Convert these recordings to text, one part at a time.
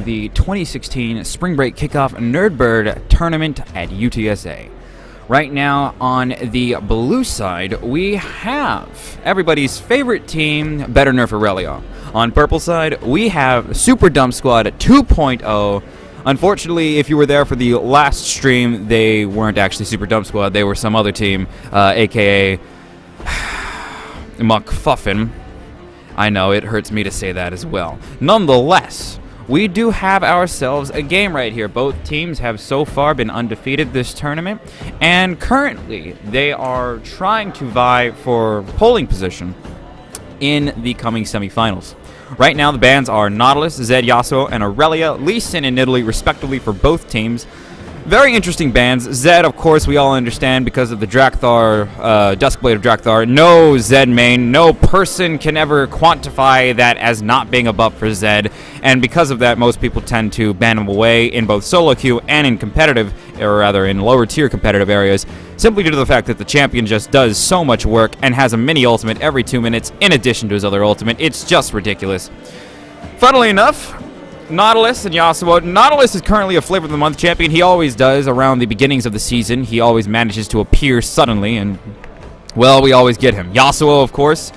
the 2016 Spring Break Kickoff Nerdbird Tournament at UTSA. Right now, on the blue side, we have everybody's favorite team, Better Nerf Aurelia. On purple side, we have Super Dump Squad 2.0. Unfortunately, if you were there for the last stream, they weren't actually Super Dump Squad. They were some other team, a.k.a. McFuffin. I know, it hurts me to say that as well. Nonetheless, we do have ourselves a game right here. Both teams have so far been undefeated this tournament, and currently they are trying to vie for polling position in the coming semifinals. Right now, the bans are Nautilus, Zed, Yasuo, and Aurelia, Lee Sin, and Italy, respectively, for both teams. Very interesting bans. Zed, of course, we all understand because of the Drakthar, Duskblade of Drakthar. No Zed main. No person can ever quantify that as not being a buff for Zed. And because of that, most people tend to ban him away in both solo queue and in competitive, or rather in lower tier competitive areas, simply due to the fact that the champion just does so much work and has a mini ultimate every 2 minutes in addition to his other ultimate. It's just ridiculous. Funnily enough, Nautilus and Yasuo. Nautilus is currently a Flavor of the Month champion. He always does around the beginnings of the season. He always manages to appear suddenly, and, well, we always get him. Yasuo, of course.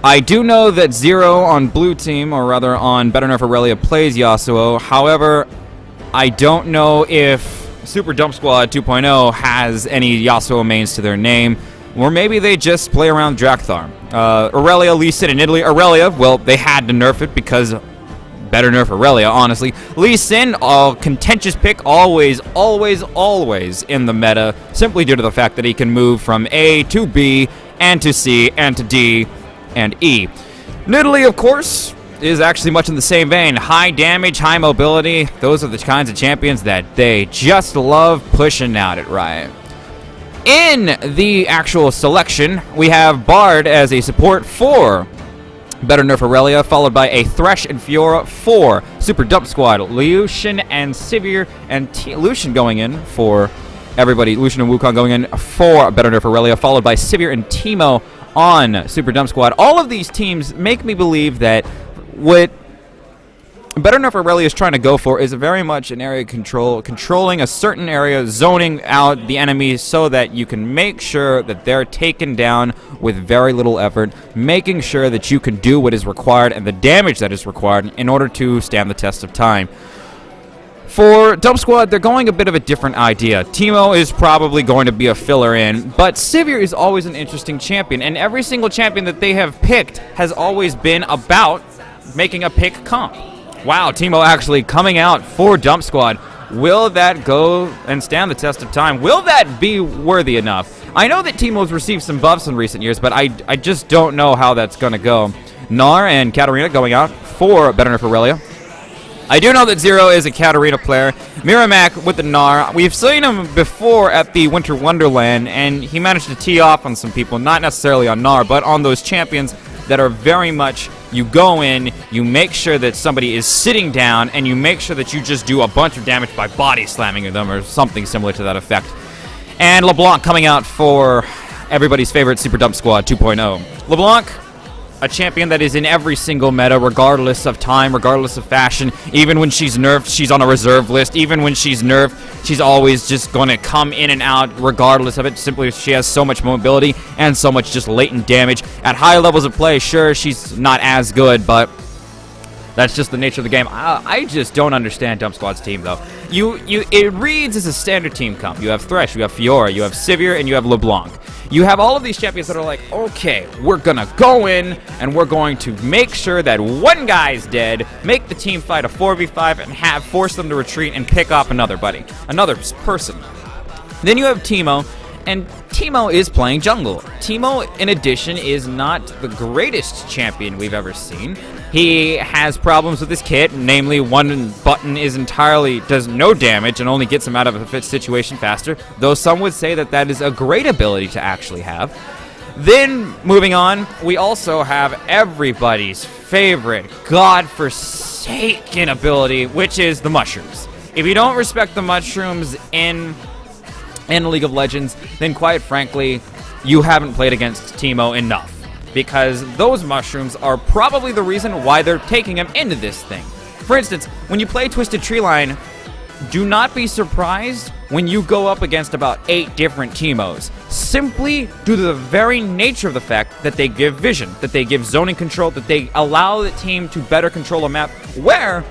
I do know that Zero on blue team, or rather on Better Nerf Aurelia, plays Yasuo. However, I don't know if Super Dump Squad 2.0 has any Yasuo mains to their name, or maybe they just play around Drakthar. Aurelia, Lee Sin, and Italy. Aurelia, well, they had to nerf it because Better Nerf Aurelia, honestly. Lee Sin, a contentious pick, always in the meta, simply due to the fact that he can move from A to B, and to C, and to D, and E. Nidalee, of course, is actually much in the same vein. High damage, high mobility. Those are the kinds of champions that they just love pushing out at Riot. In the actual selection, we have Bard as a support for Better Nerf Aurelia, followed by a Thresh and Fiora for Super Dump Squad. Lucian and Sivir and Lucian going in for everybody. Lucian and Wukong going in for Better Nerf Aurelia, followed by Sivir and Teemo on Super Dump Squad. All of these teams make me believe that what Better Nerf Aurelia is trying to go for is very much an area controlling a certain area, zoning out the enemies so that you can make sure that they're taken down with very little effort, making sure that you can do what is required and the damage that is required in order to stand the test of time. For Dump Squad, they're going a bit of a different idea. Teemo is probably going to be a filler in, but Sivir is always an interesting champion, and every single champion that they have picked has always been about making a pick comp. Wow, Teemo actually coming out for Dump Squad. Will that go and stand the test of time? Will that be worthy enough? I know that Teemo's received some buffs in recent years, but I just don't know how that's going to go. Gnar and Katarina going out for Better Nerf Aurelia. I do know that Zero is a Katarina player. Miramak with the Gnar. We've seen him before at the Winter Wonderland, and he managed to tee off on some people, not necessarily on Gnar, but on those champions that are very much, you go in, you make sure that somebody is sitting down, and you make sure that you just do a bunch of damage by body slamming them or something similar to that effect. And LeBlanc coming out for everybody's favorite Super Dump Squad 2.0. LeBlanc, a champion that is in every single meta, regardless of time, regardless of fashion. Even when she's nerfed, she's on a reserve list. Even when she's nerfed, she's always just going to come in and out regardless of it. Simply, she has so much mobility and so much just latent damage. At high levels of play, sure, she's not as good, but that's just the nature of the game. I just don't understand Dump Squad's team, though. It reads as a standard team comp. You have Thresh, you have Fiora, you have Sivir, and you have LeBlanc. You have all of these champions that are like, okay, we're going to go in, and we're going to make sure that one guy's dead, make the team fight a 4v5, and force them to retreat and pick off another person. Then you have Teemo, and Teemo is playing jungle. Teemo, in addition, is not the greatest champion we've ever seen. He has problems with his kit, namely one button does no damage and only gets him out of a fit situation faster, though some would say that that is a great ability to actually have. Then, moving on, we also have everybody's favorite godforsaken ability, which is the mushrooms. If you don't respect the mushrooms in League of Legends, then quite frankly, you haven't played against Teemo enough. Because those mushrooms are probably the reason why they're taking him into this thing. For instance, when you play Twisted Treeline, do not be surprised when you go up against about 8 different Teemos. Simply due to the very nature of the fact that they give vision, that they give zoning control, that they allow the team to better control a map, where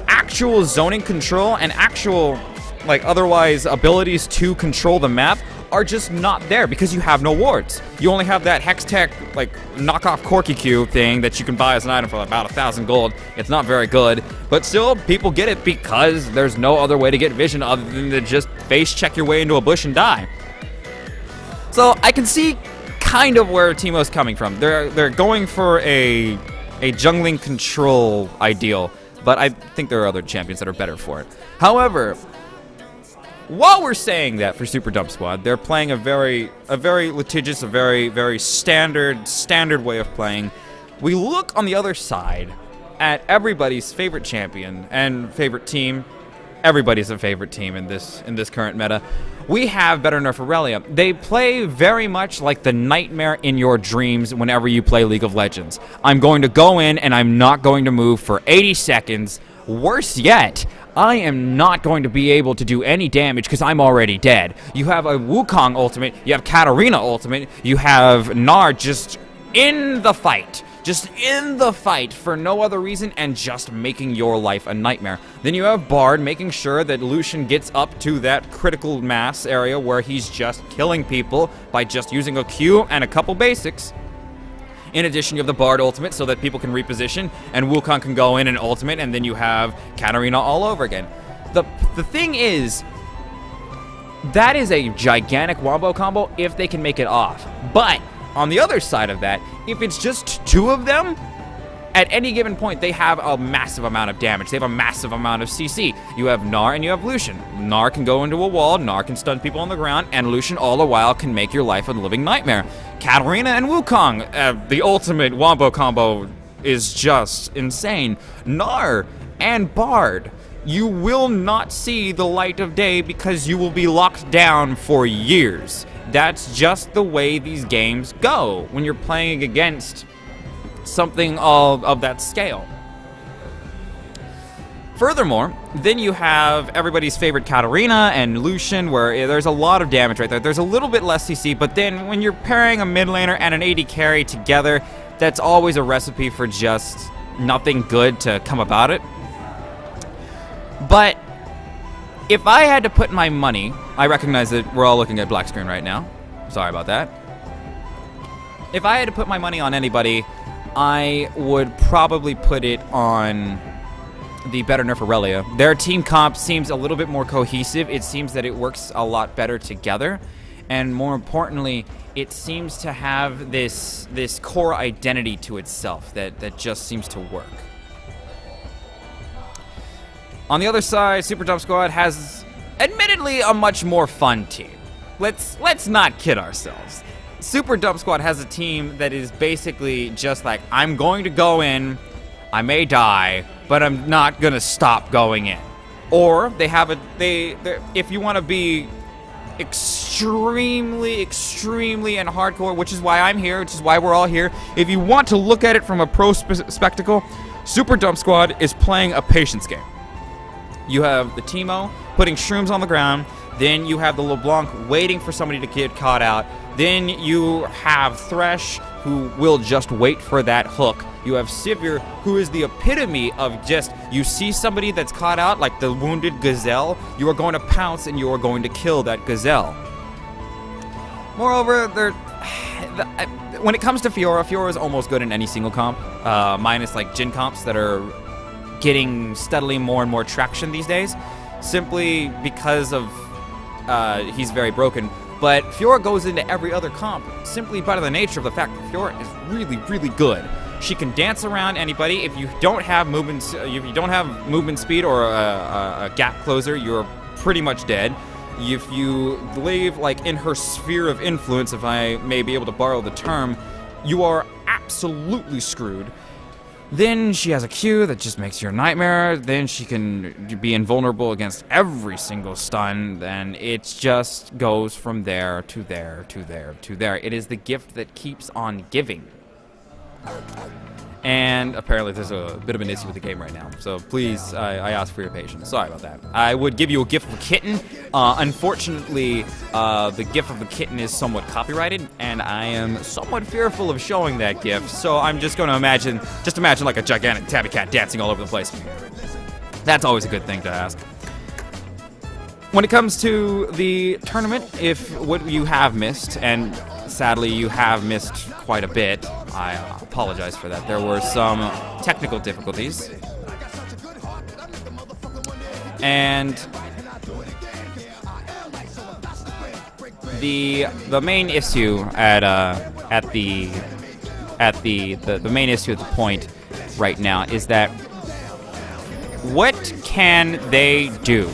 actual zoning control and actual, like, otherwise abilities to control the map are just not there because you have no wards. You only have that Hextech, like, knockoff Corky Q thing that you can buy as an item for about 1,000 gold. It's not very good, but still, people get it because there's no other way to get vision other than to just face check your way into a bush and die. So I can see kind of where Teemo's coming from. They're going for a jungling control ideal, but I think there are other champions that are better for it. However, while we're saying that for Super Dump Squad, they're playing a very litigious, a very standard way of playing. We look on the other side at everybody's favorite champion and favorite team. Everybody's a favorite team in this current meta. We have Better Nerf Aurelia. They play very much like the nightmare in your dreams whenever you play League of Legends. I'm going to go in and I'm not going to move for 80 seconds. Worse yet, I am not going to be able to do any damage because I'm already dead. You have a Wukong ultimate, you have Katarina ultimate, you have Gnar just in the fight. Just in the fight for no other reason and just making your life a nightmare. Then you have Bard making sure that Lucian gets up to that critical mass area where he's just killing people by just using a Q and a couple basics. In addition, you have the Bard ultimate so that people can reposition, and Wukong can go in and ultimate, and then you have Katarina all over again. The thing is, that is a gigantic wombo combo if they can make it off. But on the other side of that, if it's just 2 of them, at any given point, they have a massive amount of damage. They have a massive amount of CC. You have Gnar and you have Lucian. Gnar can go into a wall, Gnar can stun people on the ground, and Lucian all the while can make your life a living nightmare. Katarina and Wukong, the ultimate wombo combo is just insane. Gnar and Bard, you will not see the light of day because you will be locked down for years. That's just the way these games go when you're playing against something of that scale. Furthermore, then you have everybody's favorite Katarina and Lucian, where there's a lot of damage right there. There's a little bit less CC, but then when you're pairing a mid laner and an AD carry together, that's always a recipe for just nothing good to come about it. But if I had to put my money, I recognize that we're all looking at black screen right now. Sorry about that. If I had to put my money on anybody, I would probably put it on the Better Nerf Aurelia. Their team comp seems a little bit more cohesive. It seems that it works a lot better together. And more importantly, it seems to have this core identity to itself that just seems to work. On the other side, Super Dump Squad has admittedly a much more fun team. Let's not kid ourselves. Super Dump Squad has a team that is basically just like, I'm going to go in, I may die, but I'm not gonna stop going in. Or they have if you want to be extremely and hardcore, which is why I'm here, which is why we're all here. If you want to look at it from a pro spectacle, Super Dump Squad is playing a patience game. You have the Teemo putting shrooms on the ground, then you have the LeBlanc waiting for somebody to get caught out, then you have Thresh, who will just wait for that hook. You have Sivir, who is the epitome of just, you see somebody that's caught out, like the wounded gazelle, you are going to pounce and you are going to kill that gazelle. Moreover, when it comes to Fiora is almost good in any single comp, minus like Jhin comps that are getting steadily more and more traction these days, simply because of he's very broken. But Fiora goes into every other comp simply by the nature of the fact that Fiora is really good. She can dance around anybody. If you don't have movement speed or a gap closer, you're pretty much dead. If you live like in her sphere of influence, if I may be able to borrow the term, you are absolutely screwed. Then she has a Q that just makes you a nightmare. Then she can be invulnerable against every single stun. Then it just goes from there to there to there to there. It is the gift that keeps on giving. And apparently there's a bit of an issue with the game right now. So please, I ask for your patience. Sorry about that. I would give you a GIF of a kitten. Unfortunately, the GIF of the kitten is somewhat copyrighted, and I am somewhat fearful of showing that GIF. So I'm just going to imagine like a gigantic tabby cat dancing all over the place. That's always a good thing to ask. When it comes to the tournament, if what you have missed, and sadly you have missed quite a bit, I apologize for that. There were some technical difficulties. And the main issue at the main issue at the point right now is that what can they do?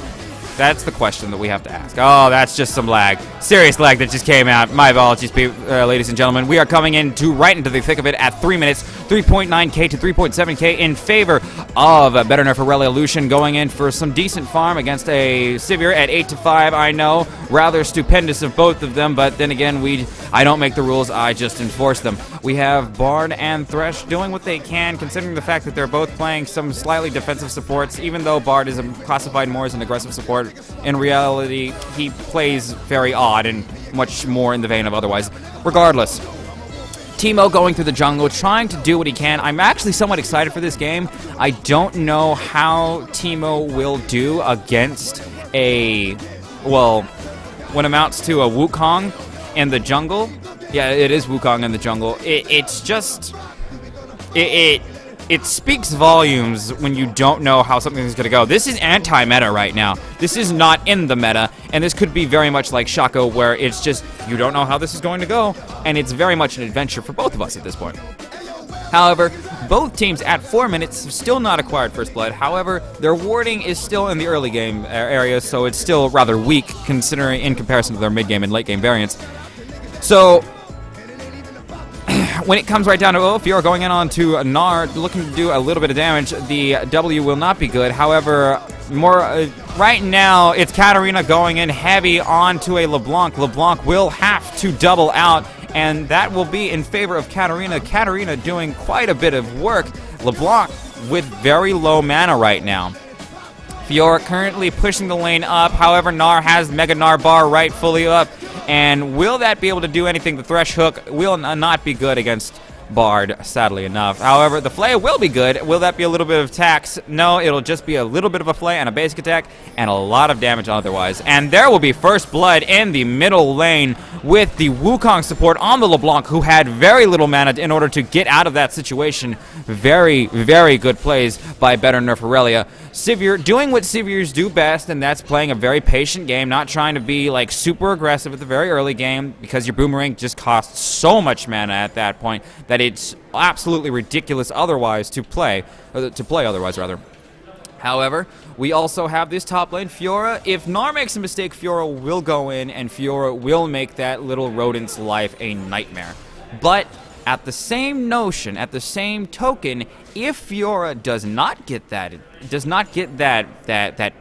That's the question that we have to ask. Oh, that's just some lag. Serious lag that just came out. My apologies, ladies and gentlemen. We are coming right into the thick of it at 3 minutes. 3.9K to 3.7K in favor of Better Nerf Aurelia Lucian, going in for some decent farm against a Sivir at 8-5. I know, rather stupendous of both of them, but then again, I don't make the rules, I just enforce them. We have Bard and Thresh doing what they can, considering the fact that they're both playing some slightly defensive supports. Even though Bard is classified more as an aggressive support, in reality, he plays very odd and much more in the vein of otherwise. Regardless, Teemo going through the jungle, trying to do what he can. I'm actually somewhat excited for this game. I don't know how Teemo will do against what amounts to a Wukong in the jungle. Yeah, it is Wukong in the jungle. It's just... It speaks volumes when you don't know how something is going to go. This is anti-meta right now. This is not in the meta, and this could be very much like Shaco, where it's just, you don't know how this is going to go, and it's very much an adventure for both of us at this point. However, both teams at 4 minutes have still not acquired First Blood. However, their warding is still in the early game area, so it's still rather weak considering in comparison to their mid-game and late-game variants. So when it comes right down to Fiora going in onto a Gnar, looking to do a little bit of damage, the W will not be good. However, right now, it's Katarina going in heavy onto a LeBlanc. LeBlanc will have to double out, and that will be in favor of Katarina. Katarina doing quite a bit of work. LeBlanc with very low mana right now. Fiora currently pushing the lane up. However, Gnar has Mega Gnar bar right fully up. And will that be able to do anything? The Thresh Hook will not be good against Bard, sadly enough. However, the Flay will be good. Will that be a little bit of tax? No, it'll just be a little bit of a Flay and a basic attack and a lot of damage otherwise. And there will be First Blood in the middle lane with the Wukong support on the LeBlanc, who had very little mana in order to get out of that situation. Very, very good plays by Better Nerf Aurelia. Sivir doing what Sivirs do best, and that's playing a very patient game, not trying to be like super aggressive at the very early game, because your Boomerang just costs so much mana at that point that it's absolutely ridiculous otherwise to play otherwise rather. However, we also have this top lane, Fiora. If Gnar makes a mistake, Fiora will go in, and Fiora will make that little rodent's life a nightmare. But at the same notion, at the same token, if Fiora does not get that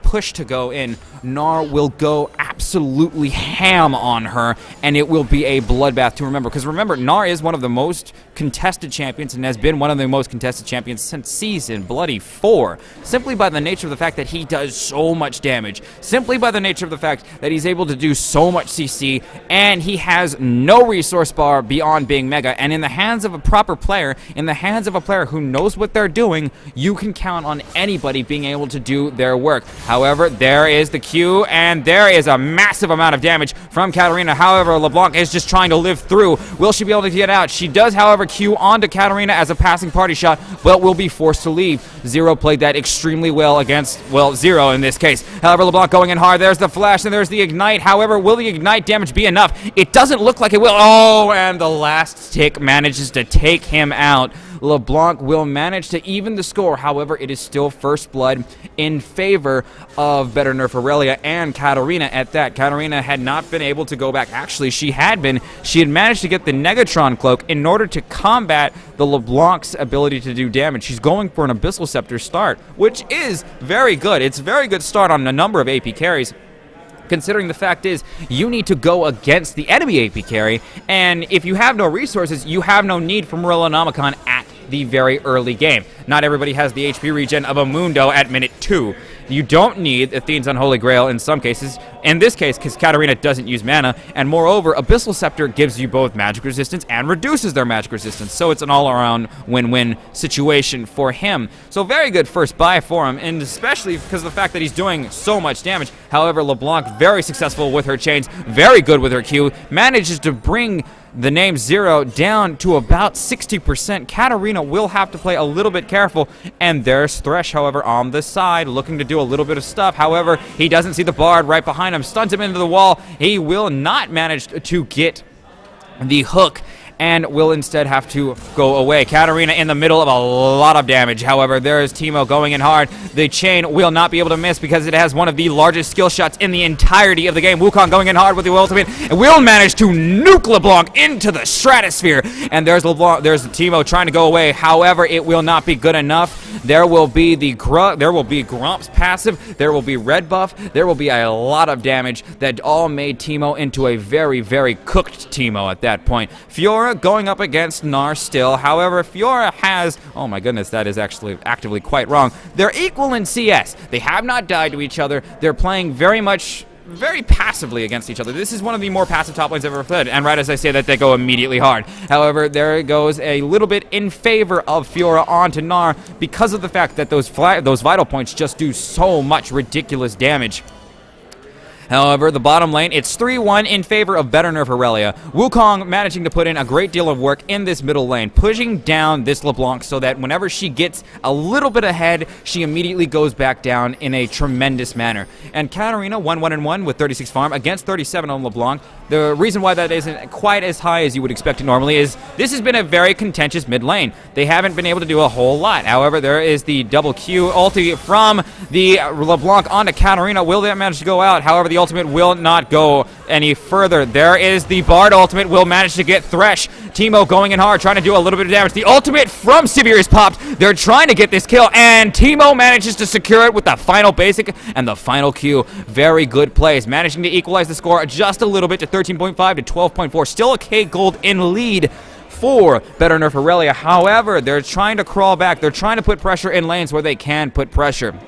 push to go in, Gnar will go absolutely ham on her, and it will be a bloodbath to remember. Because remember, Gnar is one of the most contested champions and has been one of the most contested champions since Season Bloody 4. Simply by the nature of the fact that he does so much damage. Simply by the nature of the fact that he's able to do so much CC, and he has no resource bar beyond being Mega. And in the hands of a proper player, in the hands of a player who knows what they're doing, you can count on anybody being able to do their work. However, there is the Q, and there is a massive amount of damage from Katarina. However, LeBlanc is just trying to live through. Will she be able to get out? She does, however, Q onto Katarina as a passing party shot, but will be forced to leave. Zero played that extremely well against, well, Zero in this case. However, LeBlanc going in hard. There's the flash, and there's the ignite. However, will the ignite damage be enough? It doesn't look like it will. Oh, and the last tick manages to take him out. LeBlanc will manage to even the score. However, it is still First Blood in favor of Better Nerf Aurelia and Katarina at that. Katarina had not been able to go back. Actually, she had managed to get the Negatron Cloak in order to combat the LeBlanc's ability to do damage. She's going for an Abyssal Scepter start, which is very good. It's a very good start on a number of AP carries, considering the fact is you need to go against the enemy AP carry, and if you have no resources, you have no need for Morellonomicon at the very early game. Not everybody has the HP regen of a Mundo at minute 2. You don't need Athene's Unholy Grail in some cases. In this case, because Katarina doesn't use mana, and moreover, Abyssal Scepter gives you both magic resistance and reduces their magic resistance, so it's an all-around win-win situation for him. So very good first buy for him, and especially because of the fact that he's doing so much damage. However, LeBlanc, very successful with her chains, very good with her Q, manages to bring the name Zero down to about 60%. Katarina will have to play a little bit careful, and there's Thresh, however, on the side, looking to do a little bit of stuff. However, he doesn't see the Bard right behind him, stuns him into the wall. He will not manage to get the hook, and will instead have to go away. Katarina in the middle of a lot of damage. However, there is Teemo going in hard. The chain will not be able to miss because it has one of the largest skill shots in the entirety of the game. Wukong going in hard with the ultimate and will manage to nuke LeBlanc into the stratosphere. And there's LeBlanc, there's Teemo trying to go away. However, it will not be good enough. There will be Gromp's passive. There will be red buff. There will be a lot of damage that all made Teemo into a very, very cooked Teemo at that point. Fiora going up against Gnar still. However, Fiora has, oh my goodness, that is actually actively quite wrong. They're equal in CS. They have not died to each other. They're playing very passively against each other. This is one of the more passive top lanes I've ever played, and right as I say that, they go immediately hard. However, there goes a little bit in favor of Fiora onto Gnar because of the fact that those vital points just do so much ridiculous damage. However, the bottom lane, it's 3-1 in favor of Better Nerf Aurelia. Wukong managing to put in a great deal of work in this middle lane, pushing down this LeBlanc so that whenever she gets a little bit ahead, she immediately goes back down in a tremendous manner. And Katarina, 1-1-1 with 36 farm against 37 on LeBlanc. The reason why that isn't quite as high as you would expect it normally is this has been a very contentious mid lane. They haven't been able to do a whole lot. However, there is the double Q ulti from the LeBlanc onto Katarina. Will that manage to go out? However, the ultimate will not go any further. There is the Bard ultimate, will manage to get Thresh. Teemo going in hard, trying to do a little bit of damage. The ultimate from Sivir is popped. They're trying to get this kill, and Teemo manages to secure it with the final basic and the final Q. Very good plays, managing to equalize the score just a little bit to 13.5 to 12.4. Still a K gold in lead for Better Nerf Aurelia. However, they're trying to crawl back. They're trying to put pressure in lanes where they can put pressure.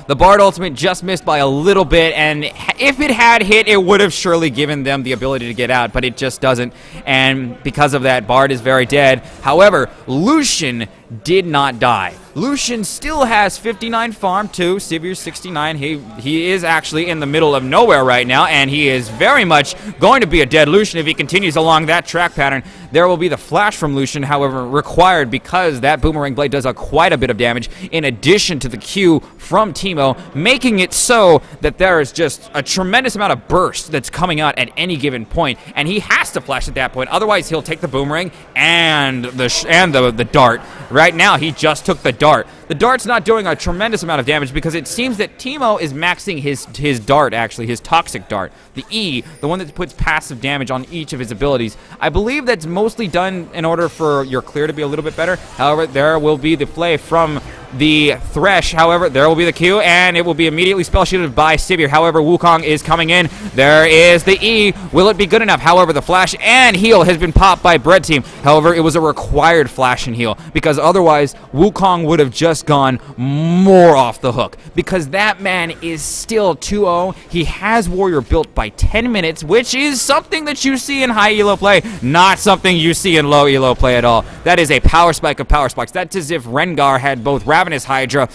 The Bard ultimate just missed by a little bit, and if it had hit, it would have surely given them the ability to get out, but it just doesn't, and because of that, Bard is very dead. However, Lucian did not die. Lucian still has 59 farm too, Sivir 69. He is actually in the middle of nowhere right now, and he is very much going to be a dead Lucian if he continues along that track pattern. There will be the flash from Lucian, however, required because that boomerang blade does quite a bit of damage in addition to the Q from Teemo, making it so that there is just a tremendous amount of burst that's coming out at any given point, and he has to flash at that point, otherwise he'll take the boomerang and the dart. Right now, he just took the dart. The dart's not doing a tremendous amount of damage because it seems that Teemo is maxing his dart, actually, his toxic dart. The E, the one that puts passive damage on each of his abilities. I believe that's mostly done in order for your clear to be a little bit better. However, there will be the play from the Thresh. However, there will be the Q, and it will be immediately spell shielded by Sivir. However, Wukong is coming in. There is the E. Will it be good enough? However, the flash and heal has been popped by Bread Team. However, it was a required flash and heal because otherwise Wukong would have just gone more off the hook because that man is still 2-0. He has Warrior built by 10 minutes, which is something that you see in high elo play, not something you see in low elo play at all. That is a power spike of power spikes. That's as if Rengar had both Ravenous Hydra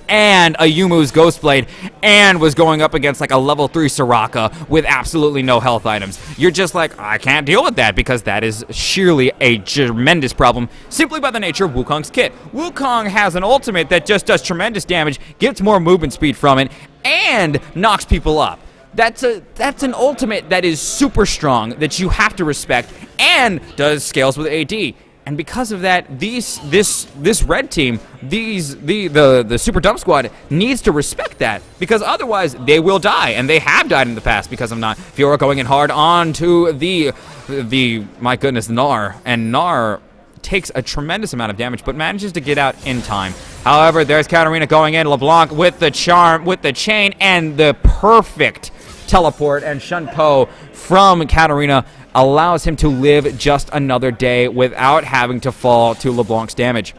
and a Yumu's Ghostblade and was going up against like a level 3 Soraka with absolutely no health items. You're just like, I can't deal with that because that is sheerly a tremendous problem simply by the nature of Wukong's kit. Wukong has an ultimate that just does tremendous damage, gets more movement speed from it, and knocks people up. That's an ultimate that is super strong that you have to respect and does scales with AD. And because of that, this red team, the Super Dump Squad needs to respect that because otherwise they will die, and they have died in the past because of not. Fiora going in hard onto the my goodness, Gnar, and Gnar takes a tremendous amount of damage but manages to get out in time. However, there's Katarina going in, LeBlanc with the charm, with the chain, and the perfect teleport and Shun Po from Katarina allows him to live just another day without having to fall to LeBlanc's damage.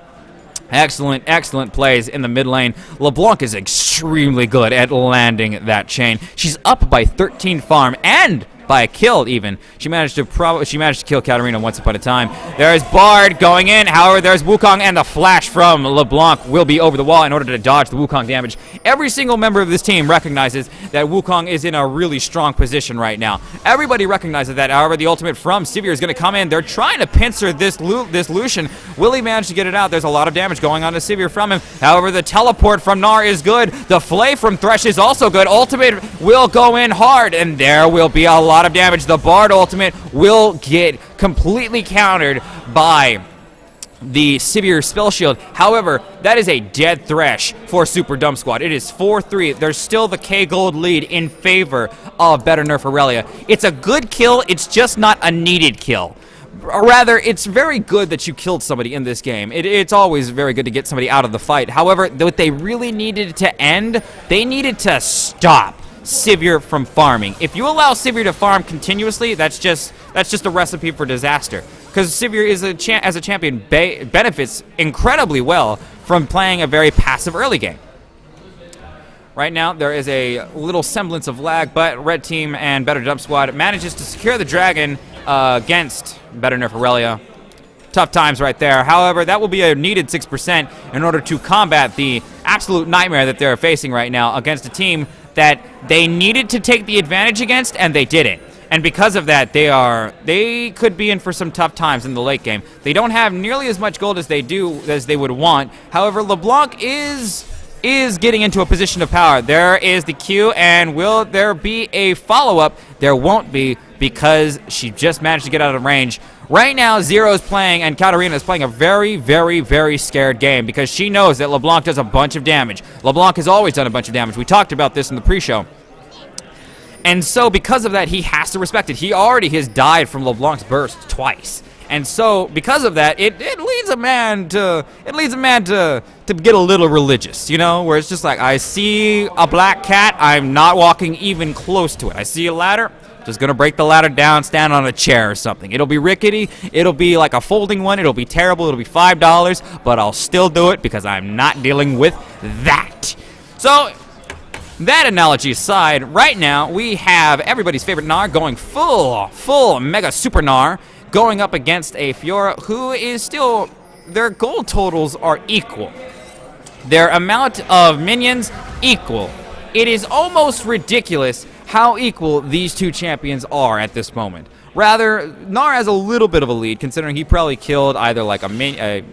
Excellent, excellent plays in the mid lane. LeBlanc is extremely good at landing that chain. She's up by 13 farm and by a kill even. She managed to kill Katarina once upon a time. There's Bard going in. However, there's Wukong, and the flash from LeBlanc will be over the wall in order to dodge the Wukong damage. Every single member of this team recognizes that Wukong is in a really strong position right now. Everybody recognizes that. However, the ultimate from Sivir is going to come in. They're trying to pincer this Lucian. Will he manage to get it out? There's a lot of damage going on to Sivir from him. However, the teleport from Gnar is good. The flay from Thresh is also good. Ultimate will go in hard, and there will be a lot of damage. The Bard ultimate will get completely countered by the Sivir spell shield. However, that is a dead Thresh for Super Dumb Squad. It is 4-3. There's still the K gold lead in favor of Better Nerf Aurelia. It's a good kill. It's just not a needed kill. Rather, it's very good that you killed somebody in this game. It's always very good to get somebody out of the fight. However, what they really needed to end, they needed to stop Sivir from farming. If you allow Sivir to farm continuously, that's just a recipe for disaster. Because Sivir is as a champion benefits incredibly well from playing a very passive early game. Right now, there is a little semblance of lag, but Red Team and Better Dump Squad manages to secure the dragon against Better Nerf Aurelia. Tough times right there. However, that will be a needed 6% in order to combat the absolute nightmare that they're facing right now against a team that they needed to take the advantage against, and they didn't. And because of that, they could be in for some tough times in the late game. They don't have nearly as much gold as they would want. However, LeBlanc is getting into a position of power. There is the Q, and will there be a follow-up? There won't be, because she just managed to get out of range. Right now, Zero is playing, and Katarina is playing a very, very, very scared game because she knows that LeBlanc does a bunch of damage. LeBlanc has always done a bunch of damage. We talked about this in the pre-show. And so, because of that, he has to respect it. He already has died from LeBlanc's burst twice. And so, because of that, it leads a man to get a little religious, you know, where it's just like, I see a black cat, I'm not walking even close to it. I see a ladder, just gonna break the ladder down, stand on a chair or something. It'll be rickety, it'll be like a folding one, it'll be terrible, it'll be $5, but I'll still do it because I'm not dealing with that. So, that analogy aside, right now we have everybody's favorite Gnar going full mega super Gnar, going up against a Fiora who is still, their gold totals are equal. Their amount of minions, equal. It is almost ridiculous how equal these two champions are at this moment. Rather, Gnar has a little bit of a lead, considering he probably killed either like a golem,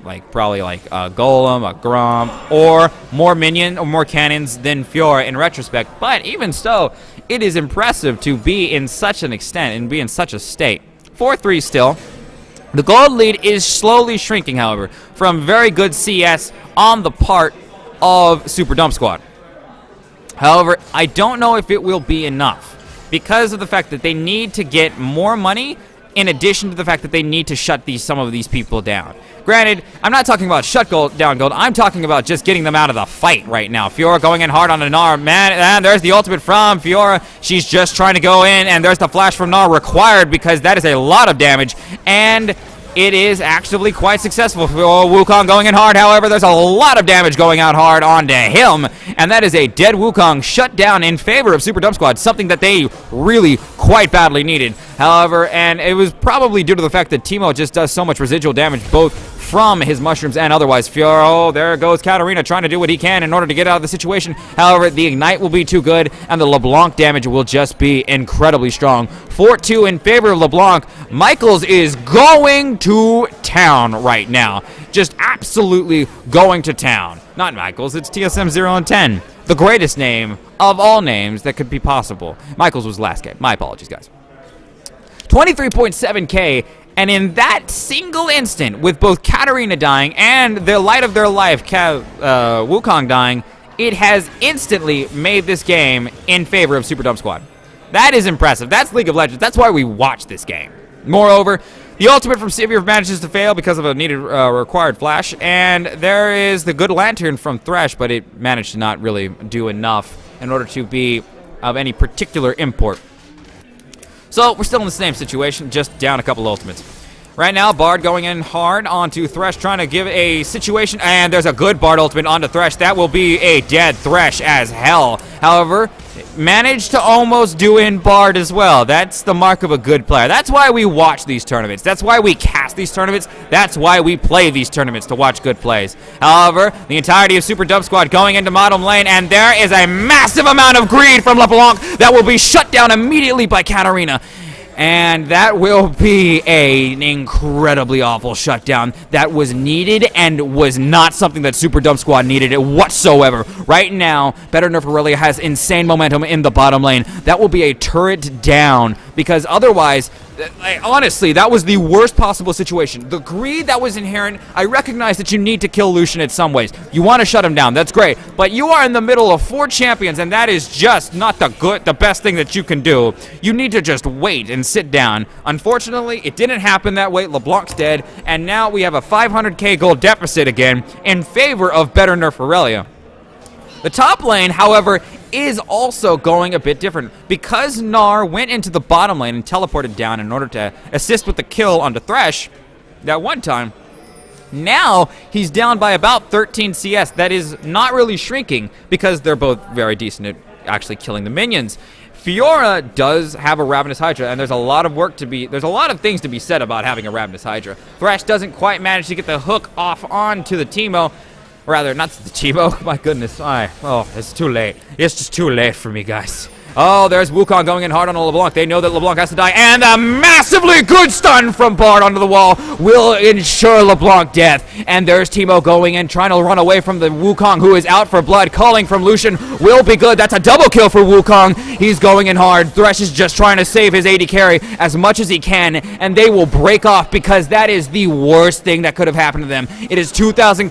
a gromp, or more minion or more cannons than Fiora in retrospect. But even so, it is impressive to be in such an extent and be in such a state. 4-3 still. The gold lead is slowly shrinking, however, from very good CS on the part of Super Dump Squad. However, I don't know if it will be enough because of the fact that they need to get more money in addition to the fact that they need to shut some of these people down. Granted, I'm not talking about shut down gold. I'm talking about just getting them out of the fight right now. Fiora going in hard on the Gnar. Man, and there's the ultimate from Fiora. She's just trying to go in, and there's the flash from Gnar required because that is a lot of damage. And it is actually quite successful for Wukong going in hard. However, there's a lot of damage going out hard onto him, and that is a dead Wukong shut down in favor of Super Dump Squad, something that they really quite badly needed. However, and it was probably due to the fact that Teemo just does so much residual damage, both from his mushrooms and otherwise. Fiora, there goes Katarina trying to do what he can in order to get out of the situation. However, the Ignite will be too good, and the LeBlanc damage will just be incredibly strong. 4-2 in favor of LeBlanc. Michaels is going to town right now. Just absolutely going to town. Not Michaels, it's TSM 0 and 10. The greatest name of all names that could be possible. Michaels was last game. My apologies, guys. 23.7k. And in that single instant, with both Katarina dying and the light of their life, Wukong dying, it has instantly made this game in favor of Super Dump Squad. That is impressive. That's League of Legends. That's why we watch this game. Moreover, the ultimate from Sivir manages to fail because of a needed required flash, and there is the good lantern from Thresh, but it managed to not really do enough in order to be of any particular import. So we're still in the same situation, just down a couple ultimates. Right now, Bard going in hard onto Thresh, trying to give a situation, and there's a good Bard ultimate onto Thresh. That will be a dead Thresh as hell. However, managed to almost do in Bard as well. That's the mark of a good player. That's why we watch these tournaments. That's why we cast these tournaments. That's why we play these tournaments, to watch good plays. However, the entirety of Super Dub Squad going into bottom lane, and there is a massive amount of greed from LeBlanc that will be shut down immediately by Katarina. And that will be an incredibly awful shutdown that was needed and was not something that Super Dumb Squad needed it whatsoever. Right now, Better Nerf Aurelia has insane momentum in the bottom lane. That will be a turret down, because otherwise, honestly, that was the worst possible situation. The greed that was inherent, I recognize that you need to kill Lucian in some ways. You want to shut him down, that's great. But you are in the middle of 4 champions, and that is just not the best thing that you can do. You need to just wait and sit down. Unfortunately, it didn't happen that way. LeBlanc's dead, and now we have a 500k gold deficit again in favor of Better Nerf Aurelia. The top lane, however, is also going a bit different. Because Gnar went into the bottom lane and teleported down in order to assist with the kill onto Thresh that one time, now he's down by about 13 CS. That is not really shrinking, because they're both very decent at actually killing the minions. Fiora does have a Ravenous Hydra, and there's a lot of things to be said about having a Ravenous Hydra. Thresh doesn't quite manage to get the hook off onto the Teemo. Rather, not the Teemo. My goodness. It's too late. It's just too late for me, guys. Oh, there's Wukong going in hard on LeBlanc. They know that LeBlanc has to die, and a massively good stun from Bard onto the wall will ensure LeBlanc death. And there's Teemo going in, trying to run away from the Wukong, who is out for blood. Calling from Lucian will be good. That's a double kill for Wukong. He's going in hard. Thresh is just trying to save his AD carry as much as he can, and they will break off, because that is the worst thing that could have happened to them. It is 2,000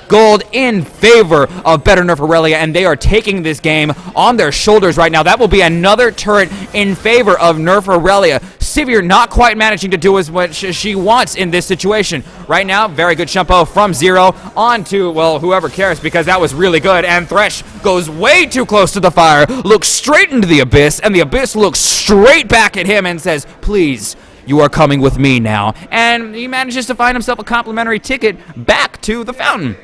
gold in favor of Better Nerf Aurelia, and they are taking this game on their shoulders right now. That will be another turret in favor of Nerf Aurelia. Sivir not quite managing to do as much as she wants in this situation. Right now, very good Shumpo from Zero onto, well, whoever cares, because that was really good. And Thresh goes way too close to the fire, looks straight into the Abyss, and the Abyss looks straight back at him and says, please, you are coming with me now. And he manages to find himself a complimentary ticket back to the fountain.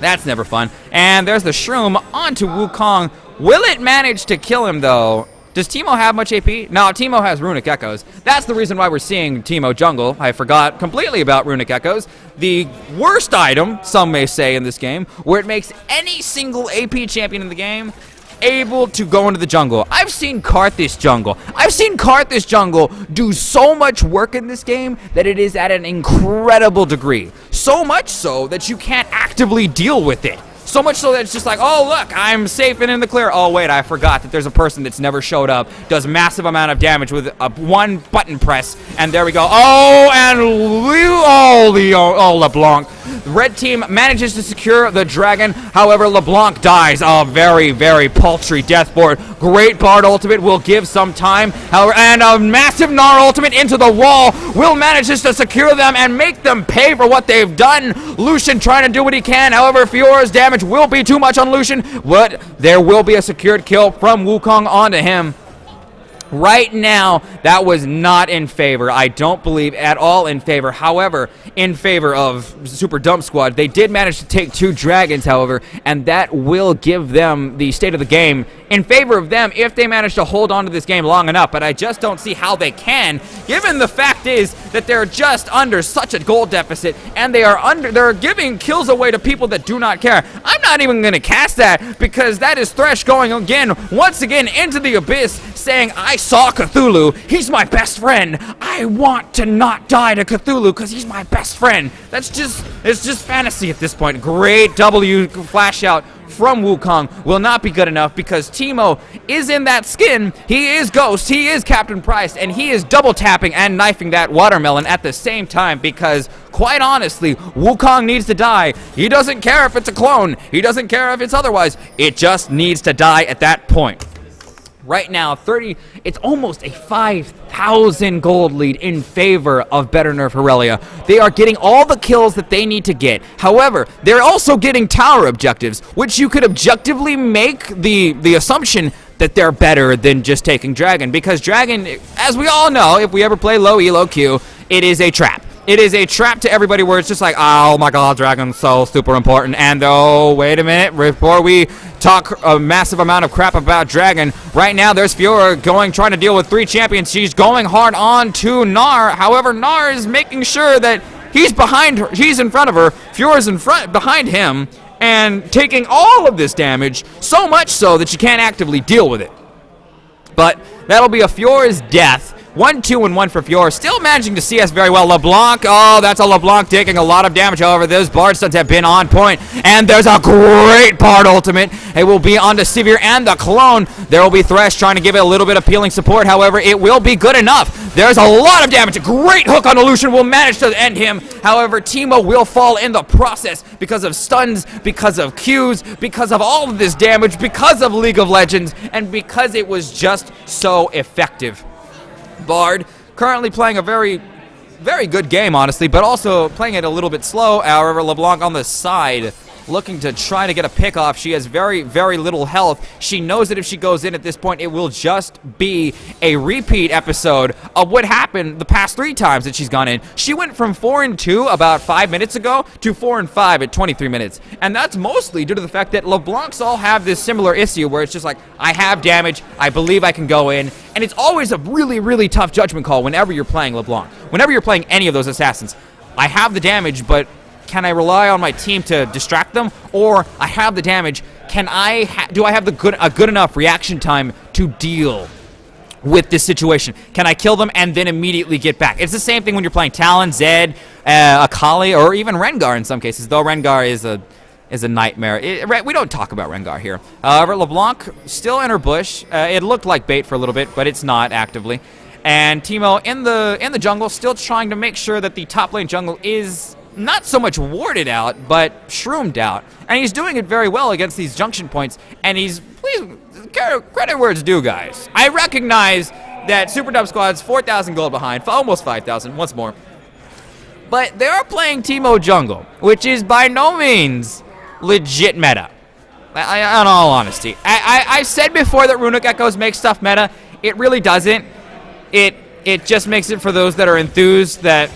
That's never fun. And there's the Shroom onto Wukong. Will it manage to kill him, though? Does Teemo have much AP? No, Teemo has Runic Echoes. That's the reason why we're seeing Teemo jungle. I forgot completely about Runic Echoes. The worst item, some may say, in this game, where it makes any single AP champion in the game able to go into the jungle. I've seen Karthus jungle do so much work in this game that it is at an incredible degree. So much so that you can't actively deal with it. So much so that it's just like, oh, look, I'm safe and in the clear. Oh, wait, I forgot that there's a person that's never showed up, does massive amount of damage with a one button press, and there we go. Oh, and LeBlanc. The red team manages to secure the dragon. However, LeBlanc dies a very, very paltry death board. Great Bard ultimate will give some time. However, and a massive Gnar ultimate into the wall will manage to secure them and make them pay for what they've done. Lucian trying to do what he can. However, Fiora's damage will be too much on Lucian, but there will be a secured kill from Wukong onto him. Right now, that was not in favor. I don't believe at all in favor. However, in favor of Super Dump Squad, they did manage to take 2 dragons, however, and that will give them the state of the game in favor of them if they manage to hold on to this game long enough. But I just don't see how they can, given the fact is that they're just under such a gold deficit, and they're giving kills away to people that do not care. I'm not even going to cast that, because that is Thresh going once again into the Abyss, saying, I saw Cthulhu. He's my best friend. I want to not die to Cthulhu because he's my best friend. It's just fantasy at this point. Great W flash out from Wukong will not be good enough, because Teemo is in that skin. He is Ghost. He is Captain Price, and he is double tapping and knifing that watermelon at the same time, because quite honestly, Wukong needs to die. He doesn't care if it's a clone. He doesn't care if it's otherwise. It just needs to die at that point. Right now, it's almost a 5,000 gold lead in favor of Better Nerf Aurelia. They are getting all the kills that they need to get. However, they're also getting tower objectives, which you could objectively make the assumption that they're better than just taking Dragon, because Dragon, as we all know, if we ever play low E, low Q, it is a trap. It is a trap to everybody where it's just like, oh my god, Dragon's so super important. And oh, wait a minute, before we talk a massive amount of crap about Dragon, right now there's Fiora trying to deal with 3 champions. She's going hard on to Gnar. However, Gnar is making sure that he's behind her, he's in front of her, Fiora's behind him, and taking all of this damage, so much so that she can't actively deal with it. But that'll be a Fiora's death. 1, 2, and 1 for Fiora. Still managing to CS very well. LeBlanc, oh, that's a LeBlanc taking a lot of damage. However, those Bard stuns have been on point. And there's a great Bard ultimate. It will be onto Sivir and the clone. There will be Thresh trying to give it a little bit of healing support. However, it will be good enough. There's a lot of damage. A great hook on Lucian will manage to end him. However, Teemo will fall in the process because of stuns, because of Qs, because of all of this damage, because of League of Legends, and because it was just so effective. Bard currently playing a very, very good game, honestly, but also playing it a little bit slow. However, LeBlanc on the side looking to try to get a pick off. She has very, very little health. She knows that if she goes in at this point, it will just be a repeat episode of what happened the past 3 times that she's gone in. She went from 4-2 about 5 minutes ago to 4-5 at 23 minutes. And that's mostly due to the fact that LeBlancs all have this similar issue where it's just like, I have damage, I believe I can go in. And it's always a really, really tough judgment call whenever you're playing LeBlanc. Whenever you're playing any of those assassins. I have the damage, but can I rely on my team to distract them? Or I have the damage, do I have a good enough reaction time to deal with this situation? Can I kill them and then immediately get back? It's the same thing when you're playing Talon, Zed, Akali, or even Rengar in some cases, though Rengar is a nightmare. We don't talk about Rengar here. However, LeBlanc still in her bush. It looked like bait for a little bit, but it's not actively. And Teemo in the jungle, still trying to make sure that the top lane jungle is not so much warded out, but shroomed out. And he's doing it very well against these junction points. And please, credit where it's due, guys. I recognize that Super Dub Squad's 4,000 gold behind, almost 5,000, once more. But they are playing Teemo jungle, which is by no means legit meta. In all honesty. I said before that Runic Echoes make stuff meta. It really doesn't. It just makes it for those that are enthused that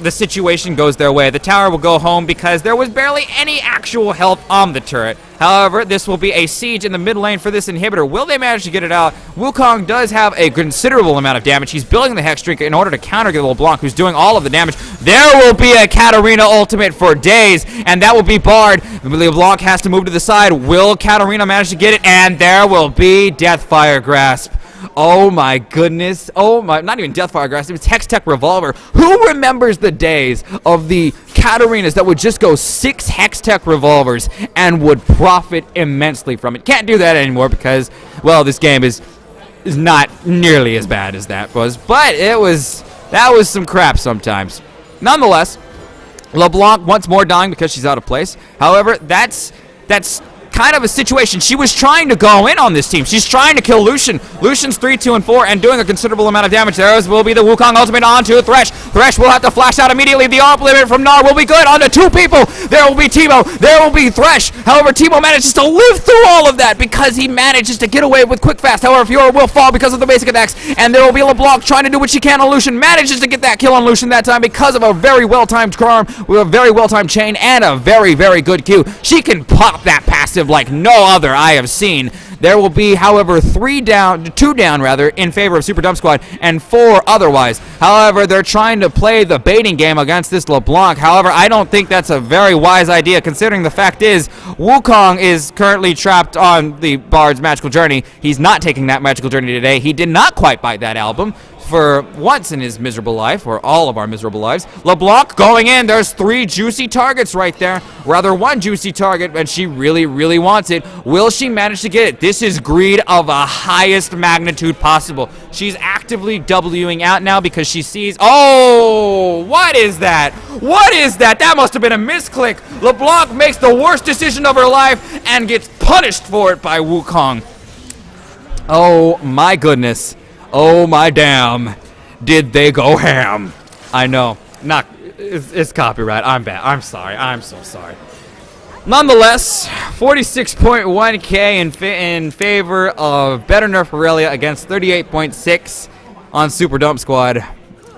the situation goes their way. The tower will go home because there was barely any actual health on the turret. However, this will be a siege in the mid lane for this inhibitor. Will they manage to get it out? Wukong does have a considerable amount of damage. He's building the Hex Drink in order to counter LeBlanc, who's doing all of the damage. There will be a Katarina ultimate for days, and that will be Bard. LeBlanc has to move to the side. Will Katarina manage to get it? And there will be Deathfire Grasp. Oh my goodness. Oh my, not even Deathfire Grasp, it's Hextech Revolver. Who remembers the days of the Katarinas that would just go 6 Hextech Revolvers and would profit immensely from it? Can't do that anymore because, well, this game is not nearly as bad as that was, but that was some crap sometimes. Nonetheless, LeBlanc once more dying because she's out of place. However, that's kind of a situation. She was trying to go in on this team. She's trying to kill Lucian. Lucian's 3, 2, and 4 and doing a considerable amount of damage. There will be the Wukong ultimate onto Thresh. Thresh will have to flash out immediately. The ultimate from Gnar will be good onto 2 people. There will be Teemo. There will be Thresh. However, Teemo manages to live through all of that because he manages to get away with quick fast. However, Fiora will fall because of the basic attacks, and there will be LeBlanc trying to do what she can on Lucian. Manages to get that kill on Lucian that time because of a very well-timed charm with a very well-timed chain and a very, very good Q. She can pop that passive like no other I have seen. There will be, however, 2 down in favor of Super Dumb Squad and 4 otherwise. However, they're trying to play the baiting game against this LeBlanc. However, I don't think that's a very wise idea considering the fact is Wukong is currently trapped on the Bard's magical journey. He's not taking that magical journey today. He did not quite bite that album for once in his miserable life, or all of our miserable lives. LeBlanc going in. There's 3 juicy targets right there. Rather, 1 juicy target, and she really, really wants it. Will she manage to get it? This is greed of a highest magnitude possible. She's actively Wing out now because she sees... Oh! What is that? What is that? That must have been a misclick. LeBlanc makes the worst decision of her life and gets punished for it by Wukong. Oh, my goodness. Oh my damn, did they go ham? I know, it's copyright, I'm bad, I'm sorry, I'm so sorry. Nonetheless, 46.1K in favor of Better Nerf Aurelia against 38.6 on Super Dump Squad.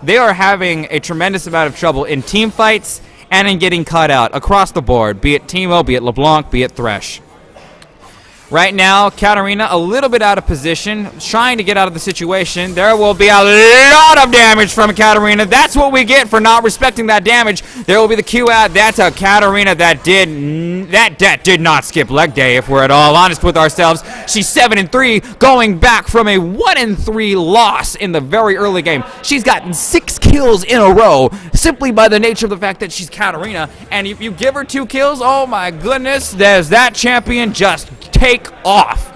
They are having a tremendous amount of trouble in team fights and in getting cut out across the board, be it Teemo, be it LeBlanc, be it Thresh. Right now, Katarina a little bit out of position, trying to get out of the situation. There will be a lot of damage from Katarina. That's what we get for not respecting that damage. There will be the Q out. That's a Katarina that did not skip leg day, if we're at all honest with ourselves. She's 7-3, going back from a 1-3 loss in the very early game. She's gotten 6 kills in a row, simply by the nature of the fact that she's Katarina. And if you give her 2 kills, oh my goodness, does that champion just take off.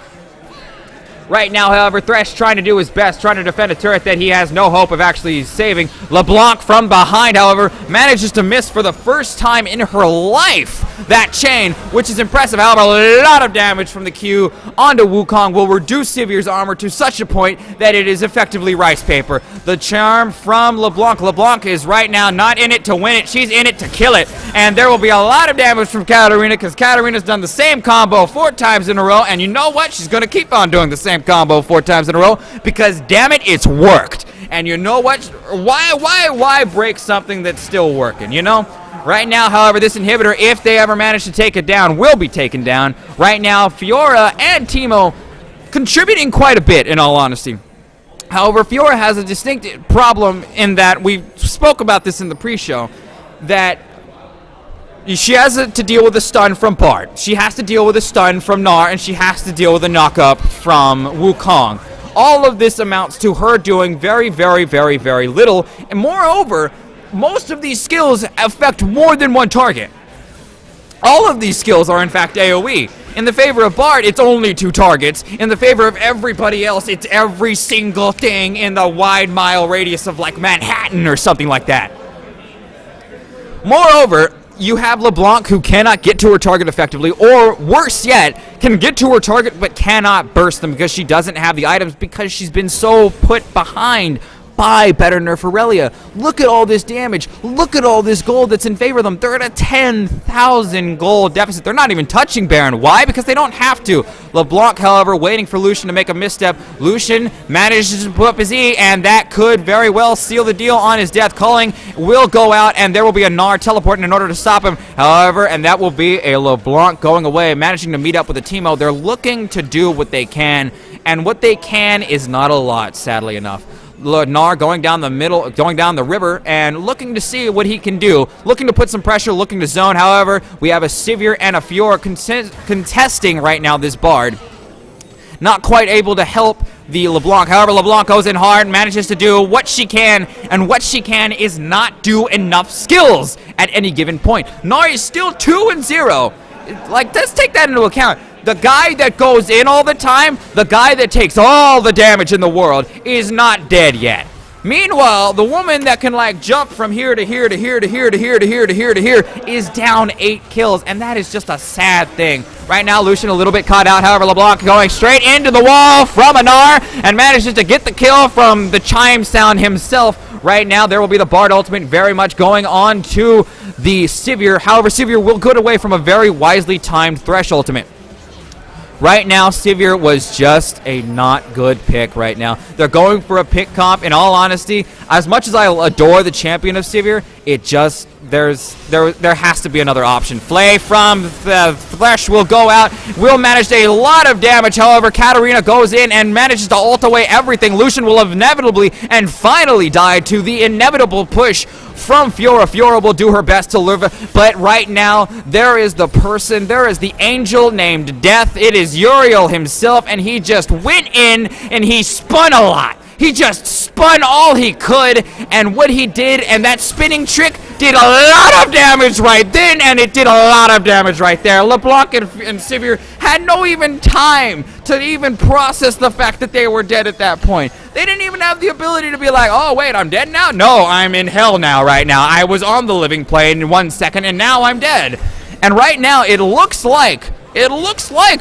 Right now, however, Thresh trying to do his best, trying to defend a turret that he has no hope of actually saving. LeBlanc from behind, however, manages to miss for the first time in her life that chain, which is impressive. However, a lot of damage from the Q onto Wukong will reduce Sevire's armor to such a point that it is effectively rice paper. The charm from LeBlanc. LeBlanc is right now not in it to win it. She's in it to kill it. And there will be a lot of damage from Katarina because Katarina's done the same combo 4 times in a row. And you know what? She's going to keep on doing the same combo 4 times in a row because, damn it, it's worked. And you know what? Why break something that's still working, you know? Right now, however, this inhibitor, if they ever manage to take it down, will be taken down. Right now, Fiora and Teemo contributing quite a bit, in all honesty. However, Fiora has a distinct problem in that we spoke about this in the pre-show, that she has to deal with a stun from Bard. She has to deal with a stun from Gnar, and she has to deal with a knock-up from Wukong. All of this amounts to her doing very, very, very, very little. And moreover, most of these skills affect more than one target. All of these skills are, in fact, AoE. In the favor of Bard, it's only 2 targets. In the favor of everybody else, it's every single thing in the wide mile radius of, like, Manhattan or something like that. Moreover, you have LeBlanc who cannot get to her target effectively, or worse yet, can get to her target but cannot burst them because she doesn't have the items because she's been so put behind by Better Nerf Aurelia. Look at all this damage. Look at all this gold that's in favor of them. They're at a 10,000 gold deficit. They're not even touching Baron. Why? Because they don't have to. LeBlanc, however, waiting for Lucian to make a misstep. Lucian manages to put up his E, and that could very well seal the deal on his death. Culling will go out, and there will be a Gnar teleporting in order to stop him. However, and that will be a LeBlanc going away, managing to meet up with a Teemo. They're looking to do what they can, and what they can is not a lot, sadly enough. Gnar going down the middle, going down the river, and looking to see what he can do. Looking to put some pressure, looking to zone. However, we have a Sivir and a Fiora contesting right now this Bard. Not quite able to help the LeBlanc. However, LeBlanc goes in hard, manages to do what she can, and what she can is not do enough skills at any given point. Gnar is still 2-0. Like, let's take that into account. The guy that goes in all the time, the guy that takes all the damage in the world, is not dead yet. Meanwhile, the woman that can, like, jump from here to here to here to here to here to here to here to here is down 8 kills, and that is just a sad thing. Right now, Lucian a little bit caught out. However, LeBlanc going straight into the wall from Gnar and manages to get the kill from the chime sound himself. Right now, there will be the Bard ultimate very much going on to the Sivir. However, Sivir will get away from a very wisely timed Thresh ultimate. Right now, Sivir was just a not good pick right now. They're going for a pick comp. In all honesty, as much as I adore the champion of Sivir, it just, there has to be another option. Flay from the Thresh will go out, will manage a lot of damage. However, Katarina goes in and manages to ult away everything. Lucian will inevitably and finally die to the inevitable push from Fiora. Fiora will do her best to live, but right now, there is the angel named Death. It is Uriel himself, and he just went in and he spun a lot. He just spun all he could, and what he did, and that spinning trick did a lot of damage right then, and it did a lot of damage right there. LeBlanc and Sivir had no even time to even process the fact that they were dead at that point. They didn't even have the ability to be like, oh, wait, I'm dead now? No, I'm in hell now right now. I was on the living plane in 1 second, and now I'm dead. And right now, it looks like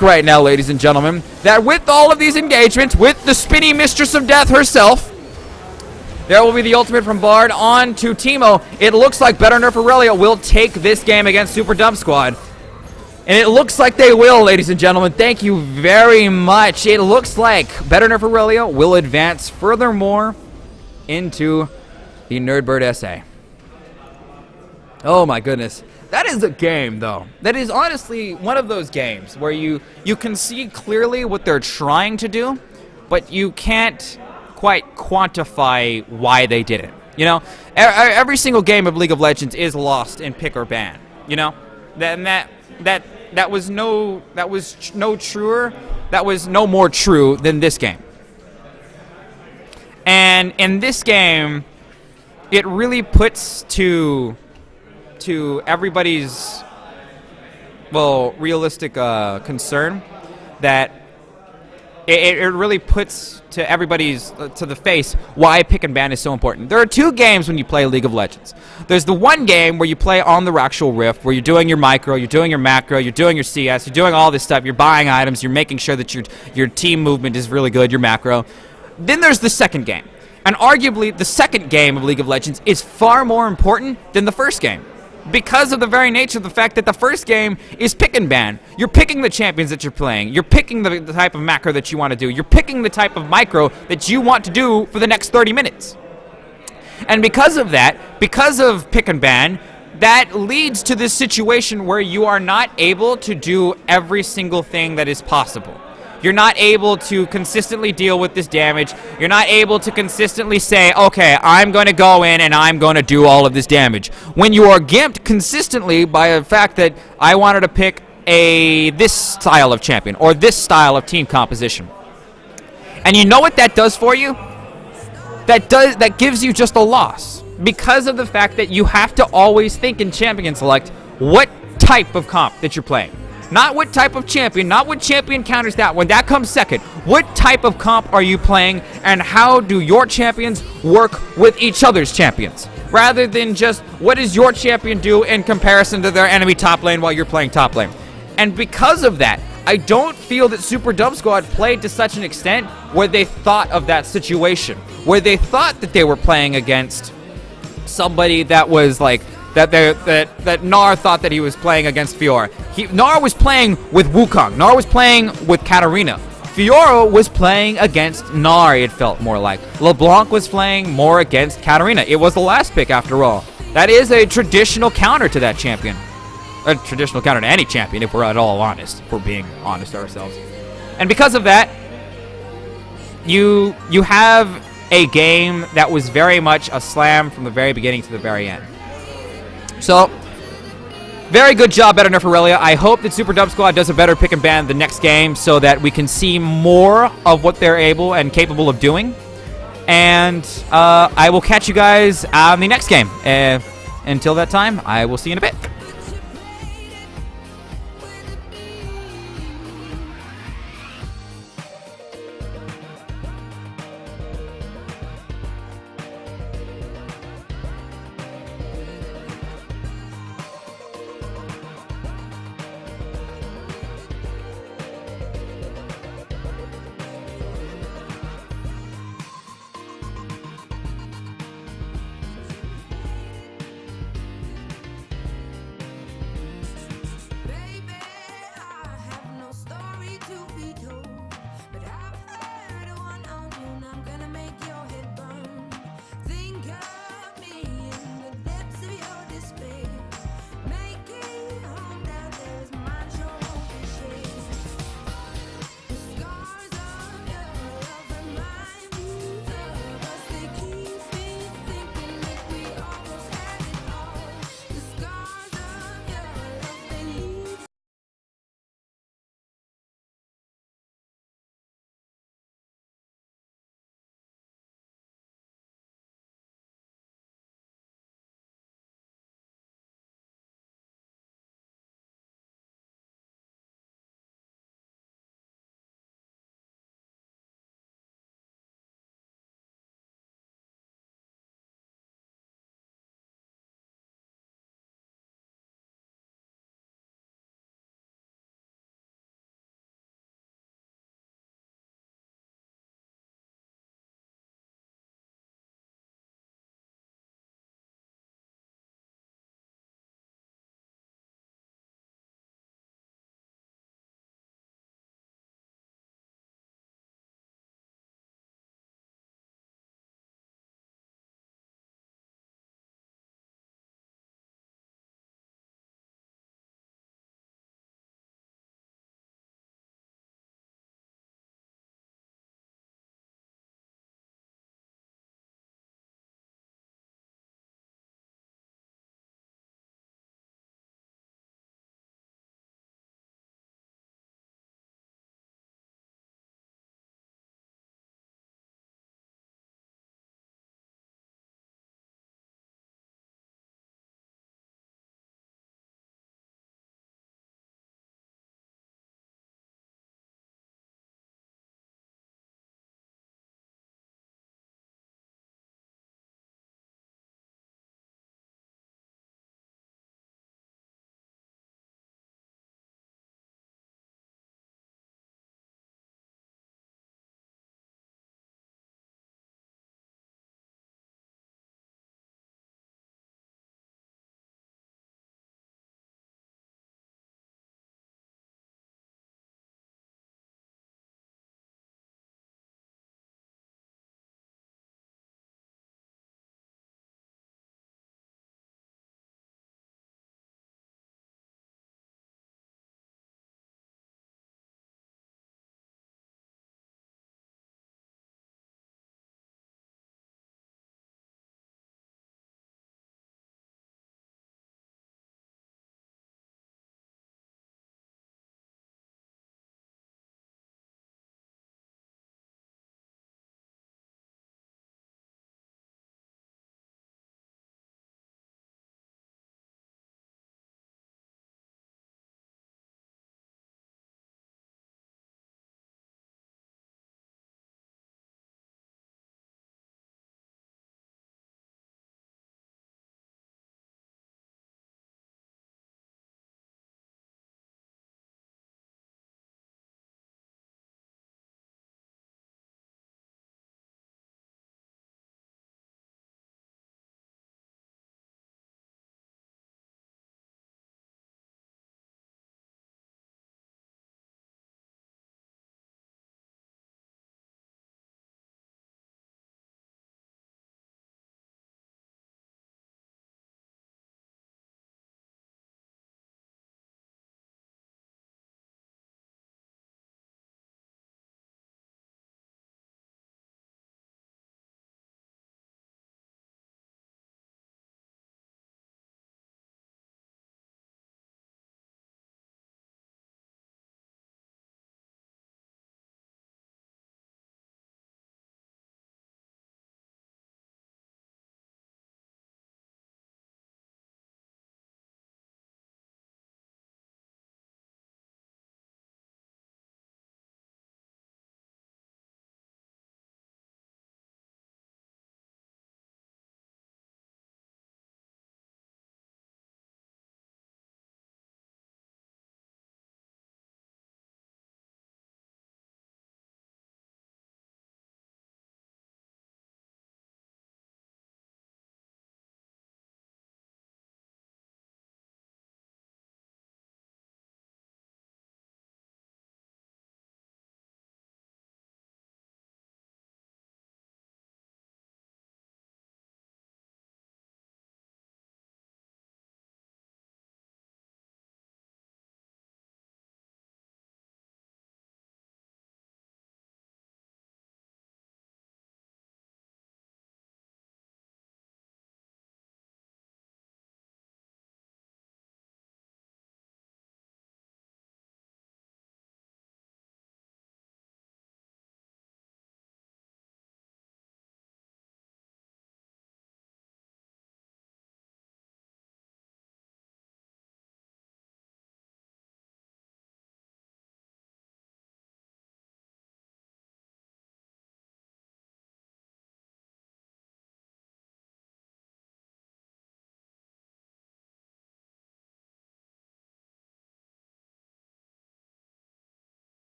right now, ladies and gentlemen, that with all of these engagements, with the spinny mistress of death herself, there will be the ultimate from Bard on to Teemo. It looks like Better Nerf Aurelia will take this game against Super Dump Squad. And it looks like they will, ladies and gentlemen. Thank you very much. It looks like Better Nerf Aurelia will advance furthermore into the Nerdbird SA. Oh my goodness. That is a game, though. That is honestly one of those games where you can see clearly what they're trying to do, but you can't quite quantify why they did it. You know, every single game of League of Legends is lost in pick or ban. You know, that was no more true than this game. And in this game, it really puts to everybody's realistic concern that it really puts to everybody's to the face why pick and ban is so important. There are two games when you play League of Legends. There's the one game where you play on the actual rift, where you're doing your micro, you're doing your macro, you're doing your CS, you're doing all this stuff, you're buying items, you're making sure that your team movement is really good, your macro. Then there's the second game. And arguably the second game of League of Legends is far more important than the first game, because of the very nature of the fact that the first game is pick and ban. You're picking the champions that you're playing. You're picking the type of macro that you want to do. You're picking the type of micro that you want to do for the next 30 minutes. And because of that, because of pick and ban, that leads to this situation where you are not able to do every single thing that is possible. You're not able to consistently deal with this damage. You're not able to consistently say, okay, I'm going to go in and I'm going to do all of this damage. When you are gimped consistently by the fact that I wanted to pick this style of champion or this style of team composition. And you know what that does for you? That gives you just a loss. Because of the fact that you have to always think in champion select what type of comp that you're playing. Not what type of champion, not what champion counters that one. That comes second. What type of comp are you playing, and how do your champions work with each other's champions? Rather than just what does your champion do in comparison to their enemy top lane while you're playing top lane. And because of that, I don't feel that Super Dub Squad played to such an extent where they thought of that situation. Where they thought that they were playing against somebody that was like, that Gnar thought that he was playing against Fiora. Gnar was playing with Wukong. Gnar was playing with Katarina. Fiora was playing against Gnar, it felt more like. LeBlanc was playing more against Katarina. It was the last pick, after all. That is a traditional counter to that champion. A traditional counter to any champion, if we're at all honest. If we're being honest ourselves. And because of that, you have a game that was very much a slam from the very beginning to the very end. So, very good job, Better Nerf Aurelia. I hope that Super Dub Squad does a better pick and ban the next game so that we can see more of what they're able and capable of doing. And I will catch you guys on the next game. Until that time, I will see you in a bit.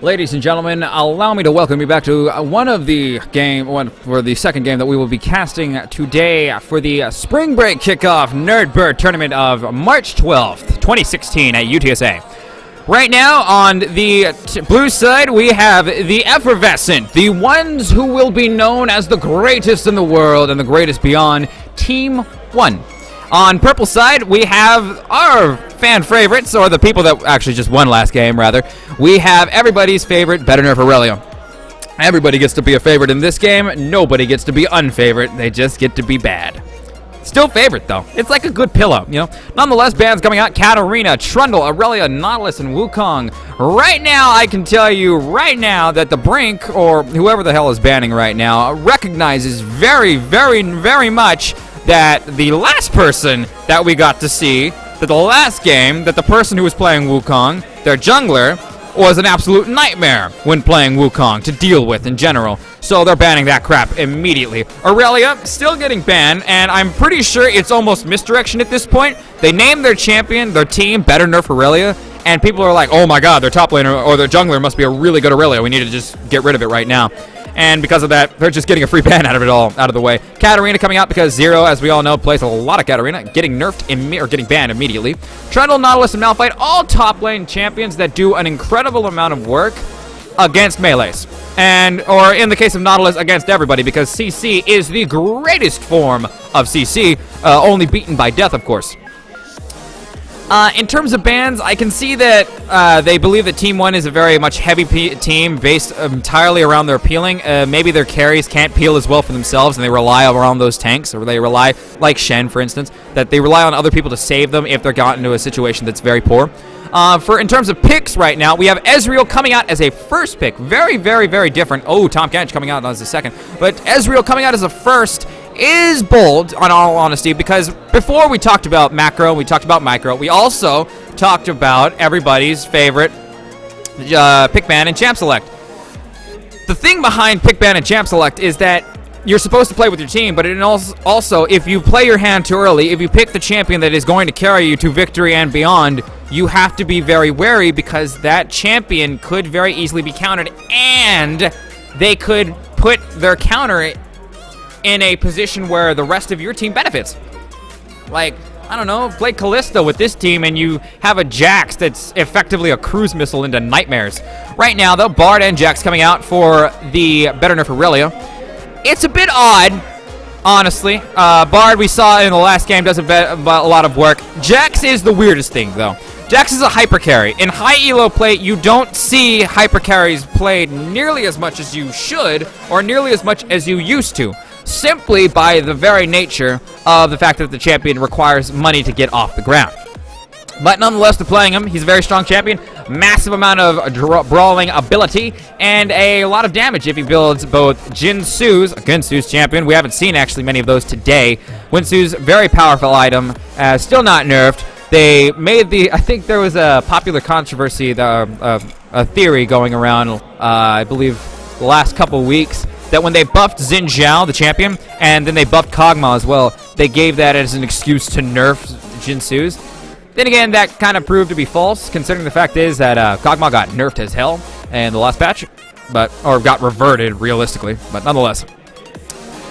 Ladies and gentlemen, allow me to welcome you back to for the second game that we will be casting today for the Spring Break Kickoff Nerd Bird Tournament of March 12th, 2016 at UTSA. Right now, on the blue side, we have the effervescent, the ones who will be known as the greatest in the world and the greatest beyond, Team 1. On purple side, we have our fan favorites, or the people that actually just won last game, rather. We have everybody's favorite, Better Nerf Aurelio. Everybody gets to be a favorite in this game. Nobody gets to be unfavorite. They just get to be bad. Still favorite, though. It's like a good pillow, you know? Nonetheless, bands coming out, Katarina, Trundle, Aurelia, Nautilus, and Wukong. Right now, I can tell you right now that the Brink, or whoever the hell is banning right now, recognizes very, very, very much that the last person that we got to see, that the last game, that the person who was playing Wukong, their jungler, was an absolute nightmare when playing Wukong to deal with in general. So they're banning that crap immediately. Aurelia, still getting banned, and I'm pretty sure it's almost misdirection at this point. They named their champion, their team, Better Nerf Aurelia, and people are like, oh my god, their top laner or their jungler must be a really good Aurelia. We need to just get rid of it right now. And because of that, they're just getting a free ban out of it all, out of the way. Katarina coming out because Zero, as we all know, plays a lot of Katarina, getting nerfed or getting banned immediately. Trundle, Nautilus, and Malphite, all top lane champions that do an incredible amount of work against melees. Or in the case of Nautilus, against everybody, because CC is the greatest form of CC, only beaten by death, of course. In terms of bans, I can see that they believe that Team 1 is a very much heavy team based entirely around their peeling. Maybe their carries can't peel as well for themselves, and they rely around those tanks, or they rely, like Shen, for instance, that they rely on other people to save them if they're gotten into a situation that's very poor. In terms of picks right now, we have Ezreal coming out as a first pick. Very, very, very different. Oh, Tom Kench coming out as a second. But Ezreal coming out as a first is bold, on all honesty, because before we talked about macro, we talked about micro, we also talked about everybody's favorite pick ban and champ select. The thing behind pick ban and champ select is that you're supposed to play with your team, but it also, if you play your hand too early, if you pick the champion that is going to carry you to victory and beyond, you have to be very wary, because that champion could very easily be countered, and they could put their counter in a position where the rest of your team benefits. Like, I don't know, play Callisto with this team and you have a Jax that's effectively a cruise missile into nightmares. Right now, though, Bard and Jax coming out for the Better Nerf Aurelia. It's a bit odd, honestly. Bard, we saw in the last game, does a lot of work. Jax is the weirdest thing, though. Jax is a hyper carry. In high elo play, you don't see hyper carries played nearly as much as you should, or nearly as much as you used to, simply by the very nature of the fact that the champion requires money to get off the ground. But nonetheless, to playing him, he's a very strong champion, massive amount of brawling ability, and a lot of damage if he builds both Ginsu's champion. We haven't seen actually many of those today. Winsu's very powerful item, still not nerfed. They made I think there was a popular controversy, a theory going around, I believe, the last couple weeks, that when they buffed Xin Zhao, the champion, and then they buffed Kog'Maw as well, they gave that as an excuse to nerf Jinsu's. Then again, that kind of proved to be false, considering the fact is that Kog'Maw got nerfed as hell in the last patch, or got reverted realistically, but nonetheless.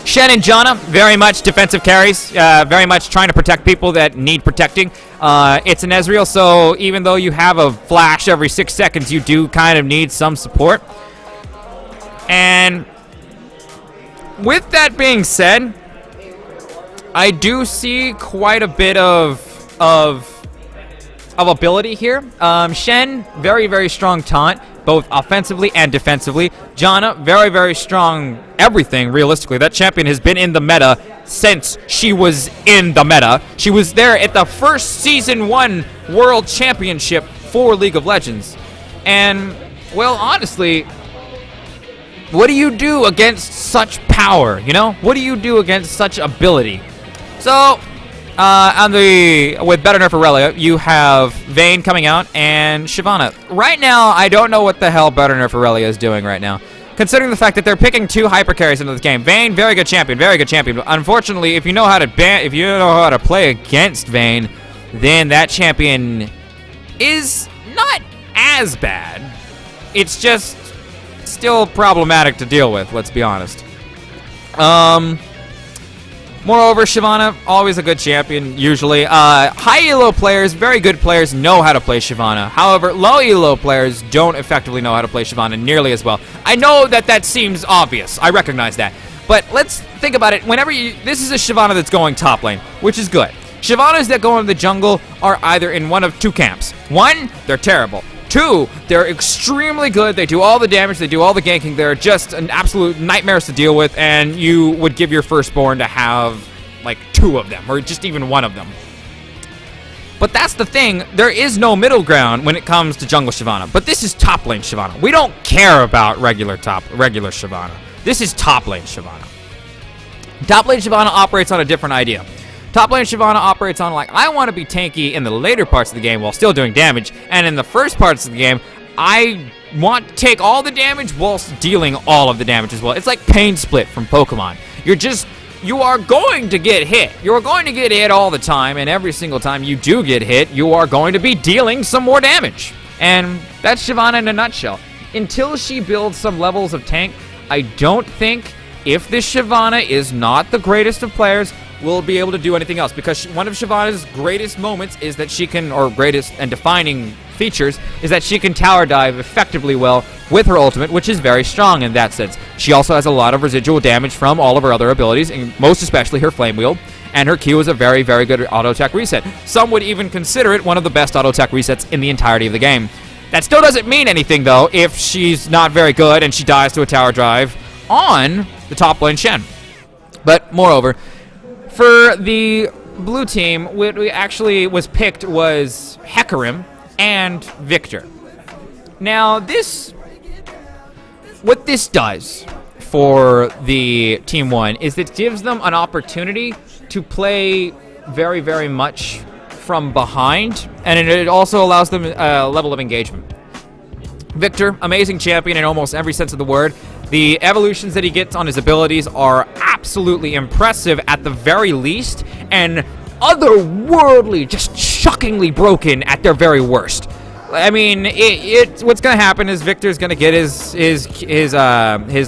Shen and Janna, very much defensive carries, very much trying to protect people that need protecting. It's an Ezreal, so even though you have a flash every 6 seconds, you do kind of need some support. And with that being said, I do see quite a bit of ability here. Shen, very, very strong taunt, both offensively and defensively. Janna, very, very strong everything, realistically. That champion has been in the meta since she was in the meta. She was there at the first Season 1 World Championship for League of Legends. And, well, honestly, what do you do against such power, you know? What do you do against such ability? So, with Better Nerf Aurelia, you have Vayne coming out and Shyvana. Right now, I don't know what the hell Better Nerf Aurelia is doing right now. considering the fact that they're picking 2 hyper carries into this game. Vayne, very good champion, very good champion. Unfortunately, if you know how to play against Vayne, then that champion is not as bad. It's just still problematic to deal with, let's be honest. Moreover, Shyvana, always a good champion, usually. High elo players, very good players, know how to play Shyvana. However, low elo players don't effectively know how to play Shyvana nearly as well. I know that seems obvious. I recognize that. But let's think about it. This is a Shyvana that's going top lane, which is good. Shyvanas that go into the jungle are either in one of 2 camps. 1, they're terrible. 2, they're extremely good. They do all the damage. They do all the ganking. They're just an absolute nightmares to deal with, and you would give your firstborn to have, like, 2 of them, or just even 1 of them. But that's the thing. There is no middle ground when it comes to jungle Shyvana. But this is top lane Shyvana. We don't care about regular Shyvana. This is top lane Shyvana. Top lane Shyvana operates on a different idea. Top lane Shyvana operates on, like, I want to be tanky in the later parts of the game while still doing damage, and in the first parts of the game, I want to take all the damage whilst dealing all of the damage as well. It's like Pain Split from Pokemon. You are going to get hit. You are going to get hit all the time, and every single time you do get hit, you are going to be dealing some more damage. And that's Shyvana in a nutshell. Until she builds some levels of tank, I don't think, if this Shyvana is not the greatest of players, will be able to do anything else, because one of Shyvana's greatest moments is that she can, or greatest and defining features, is that she can tower dive effectively well with her ultimate, which is very strong in that sense. She also has a lot of residual damage from all of her other abilities, and most especially her Flame Wheel, and her Q is a very, very good auto-attack reset. Some would even consider it one of the best auto-attack resets in the entirety of the game. That still doesn't mean anything, though, if she's not very good and she dies to a tower drive on the top lane Shen. But, moreover, for the blue team, what we actually was picked was Hecarim and Victor. Now, what this does for the Team 1 is it gives them an opportunity to play very, very much from behind, and it also allows them a level of engagement. Victor, amazing champion in almost every sense of the word. The evolutions that he gets on his abilities are absolutely impressive at the very least, and otherworldly, just shockingly broken at their very worst. I mean, what's going to happen is Victor's going to get his